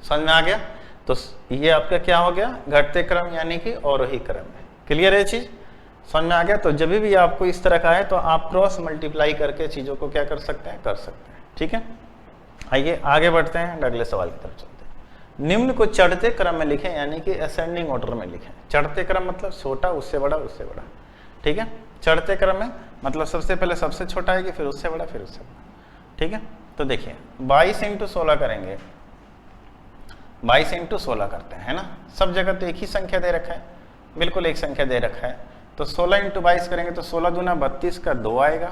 समझ में आ गया। तो ये आपका क्या हो गया, घटते क्रम यानी कि अवरोही क्रम है। क्लियर है चीज, समझ में आ गया। तो जब भी आपको इस तरह का है तो आप क्रॉस मल्टीप्लाई करके चीजों को क्या कर सकते हैं, कर सकते हैं। ठीक है, आइए आगे बढ़ते हैं, अगले सवाल की तरफ चलते हैं। निम्न को चढ़ते क्रम में लिखें, यानी कि असेंडिंग ऑर्डर में लिखें। चढ़ते क्रम मतलब छोटा, उससे बड़ा, उससे बड़ा, ठीक है। चढ़ते क्रम में मतलब सबसे पहले सबसे छोटा आएगी, फिर उससे बड़ा, फिर उससे बड़ा, ठीक है। तो देखिए 22 × 16 करेंगे, 22 × 16 करते हैं, है ना। सब जगह तो एक ही संख्या दे रखा है, बिल्कुल एक संख्या दे रखा है। तो 16 × 22 करेंगे तो 16 दूना 32 का 2 आएगा,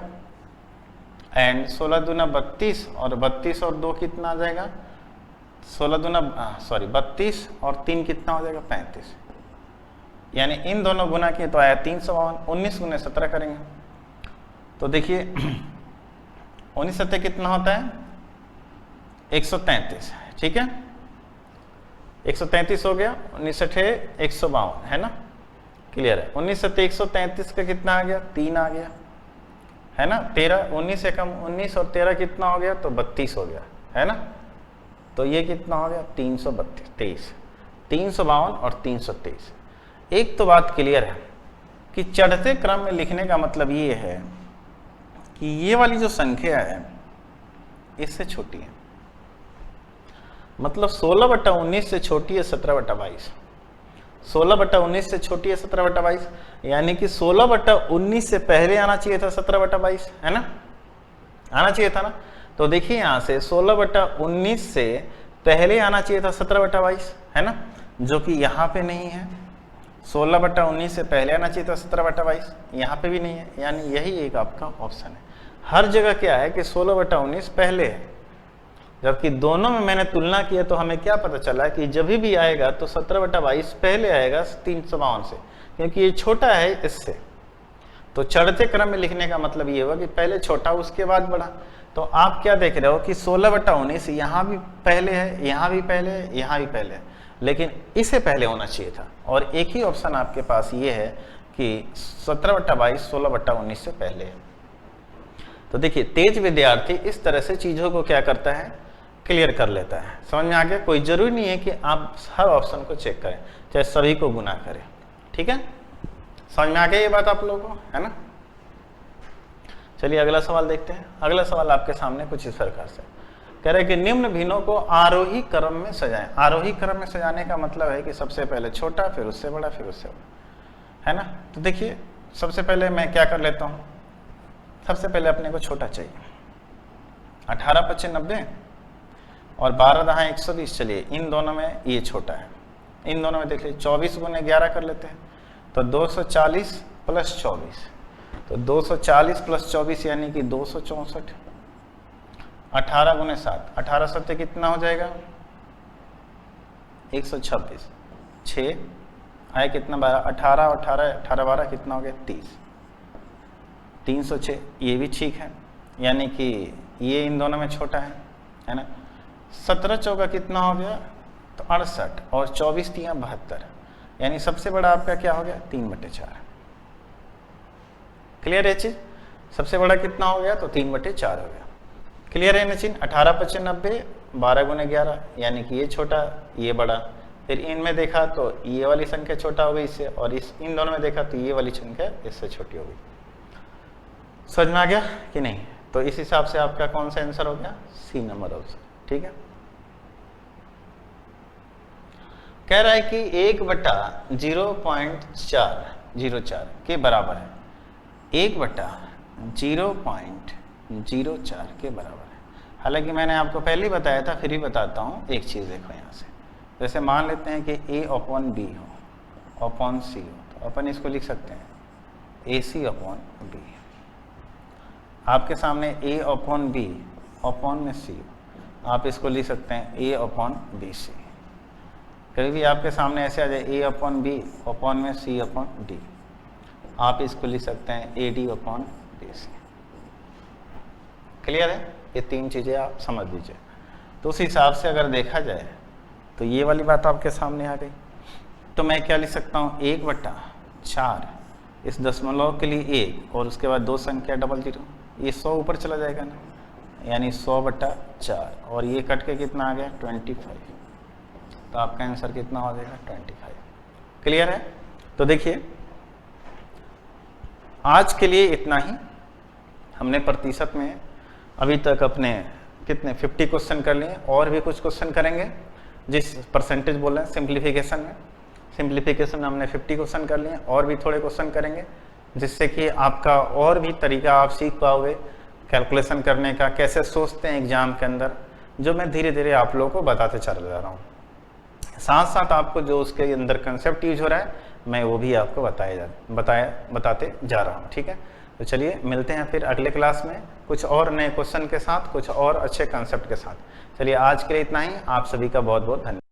एंड 16 दूना 32 और 32 और 2 कितना आ जाएगा, 32 और 3 कितना हो जाएगा, 35। यानी इन दोनों गुना किए तो आया 352। 19 × 17 करेंगे तो देखिए 19 × 7 कितना होता है, 133, ठीक है। 133 हो गया, 19 × 8 152, है ना। क्लियर है। 19 × 7 133 का कितना आ गया, 3 आ गया, है ना। 13, 19 एकम 19 और 13 कितना हो गया, तो 32 हो गया, है ना। तो ये कितना हो गया, 332, 352 और 323। एक तो बात क्लियर है कि चढ़ते क्रम में लिखने का मतलब ये है कि ये वाली जो संख्या है इससे छोटी है, मतलब 16/19 से छोटी है 17/22, 16/19 से छोटी है 17/22, यानी कि 16/19 से पहले आना चाहिए था 17/22, है ना, आना चाहिए था ना। तो देखिए यहां से 16/19 से पहले आना चाहिए था 17/22, है ना, जो कि यहाँ पे नहीं है। 16/19 से पहले आना चाहिए था 17/22, यहाँ पे भी नहीं है, यानी यही एक आपका ऑप्शन है। हर जगह क्या है कि 16/19 पहले है, जबकि दोनों में मैंने तुलना की है तो हमें क्या पता चला कि जब भी आएगा तो 17/22 पहले आएगा 352 से, क्योंकि ये छोटा है इससे। तो चढ़ते क्रम में लिखने का मतलब ये हुआ कि पहले छोटा उसके बाद बड़ा। तो आप क्या देख रहे हो कि 16/19 यहाँ भी पहले है, यहाँ भी पहले है, यहाँ भी पहले है, लेकिन इसे पहले होना चाहिए था। और एक ही ऑप्शन आपके पास ये है कि 17/22 16/19 से पहले है। तो देखिए तेज विद्यार्थी इस तरह से चीजों को क्या करता है, क्लियर कर लेता है। समझ में आ गया। कोई जरूरी नहीं है कि आप हर ऑप्शन को चेक करें, चाहे सभी को गुना करें, ठीक है। समझ में आ गया ये बात आप लोगों को, है ना। चलिए अगला सवाल देखते हैं। अगला सवाल आपके सामने कुछ इस प्रकार से कह रहे हैं कि निम्न भिन्नों को आरोही क्रम में सजाएं। आरोही क्रम में सजाने का मतलब है कि सबसे पहले छोटा, फिर उससे बड़ा, फिर उससे बड़ा, है ना। तो देखिए सबसे पहले मैं क्या कर लेता हूं, सबसे पहले अपने को छोटा चाहिए, 18 25 90 और 12 दहा 120। चलिए इन दोनों में ये छोटा है, इन दोनों में देख लीजिए 24 गुने 11 कर लेते हैं तो 240 प्लस 24, तो 240 प्लस 24 यानी कि 264। 18 गुने 7, 18 7 कितना हो जाएगा 126। 6 आए कितना 12, 18 18 18 12 कितना हो गया 30, 306। ये भी ठीक है, यानी कि ये इन दोनों में छोटा है ना। 17 चौका कितना हो गया तो 68 और 24 तिया 72, यानी सबसे बड़ा आपका क्या हो गया 3/4। क्लियर है चीज, सबसे बड़ा कितना हो गया तो 3/4 हो गया। क्लियर है ना चीज। 18 25 90 12 गुने 11 यानी कि ये छोटा ये बड़ा। फिर इनमें देखा तो ये वाली संख्या छोटा हो गई इससे, और इन दोनों में देखा तो ये वाली संख्या इससे छोटी हो गई। समझ में आ गया कि नहीं। तो इस हिसाब से आपका कौन सा आंसर हो गया सी नंबर ऑप्शन। ठीक है, कह रहा है कि 1/0.404 के बराबर है, 1/0.04 के बराबर है। हालांकि मैंने आपको पहले ही बताया था, फिर भी बताता हूँ। एक चीज़ देखो यहाँ से, जैसे मान लेते हैं कि A/B हो अपॉन C हो, तो अपन इसको लिख सकते हैं AC/B। आपके सामने A/B अपॉन में C हो, आप इसको लिख सकते हैं A/BC। कभी भी आपके सामने ऐसे आ जाए A/B अपॉन में C/D, आप इसको लिख सकते हैं AD/BC। क्लियर है, ये तीन चीज़ें आप समझ लीजिए। तो उस हिसाब से अगर देखा जाए तो ये वाली बात आपके सामने आ गई। तो मैं क्या लिख सकता हूँ 1/4 इस दशमलव के लिए 1 और उसके बाद 2 संख्या 00, ये 100 ऊपर चला जाएगा ना, यानी 100/4 और ये कट के कितना आ गया 25। तो आपका आंसर कितना हो जाएगा 25। क्लियर है। तो देखिए आज के लिए इतना ही। हमने प्रतिशत में अभी तक अपने कितने 50 क्वेश्चन कर लिए, और भी कुछ क्वेश्चन करेंगे जिस परसेंटेज बोल रहे हैं सिंप्लीफिकेशन में। सिंप्लीफिकेशन में हमने 50 क्वेश्चन कर लिए, और भी थोड़े क्वेश्चन करेंगे जिससे कि आपका और भी तरीका आप सीख पाओगे कैलकुलेशन करने का, कैसे सोचते हैं एग्जाम के अंदर, जो मैं धीरे धीरे आप लोगों को बताते चला जा रहा हूँ। साथ साथ आपको जो उसके अंदर कंसेप्ट यूज हो रहा है मैं वो भी आपको बताते जा रहा हूँ। ठीक है, तो चलिए मिलते हैं फिर अगले क्लास में कुछ और नए क्वेश्चन के साथ, कुछ और अच्छे कंसेप्ट के साथ। चलिए आज के लिए इतना ही। आप सभी का बहुत बहुत धन्यवाद।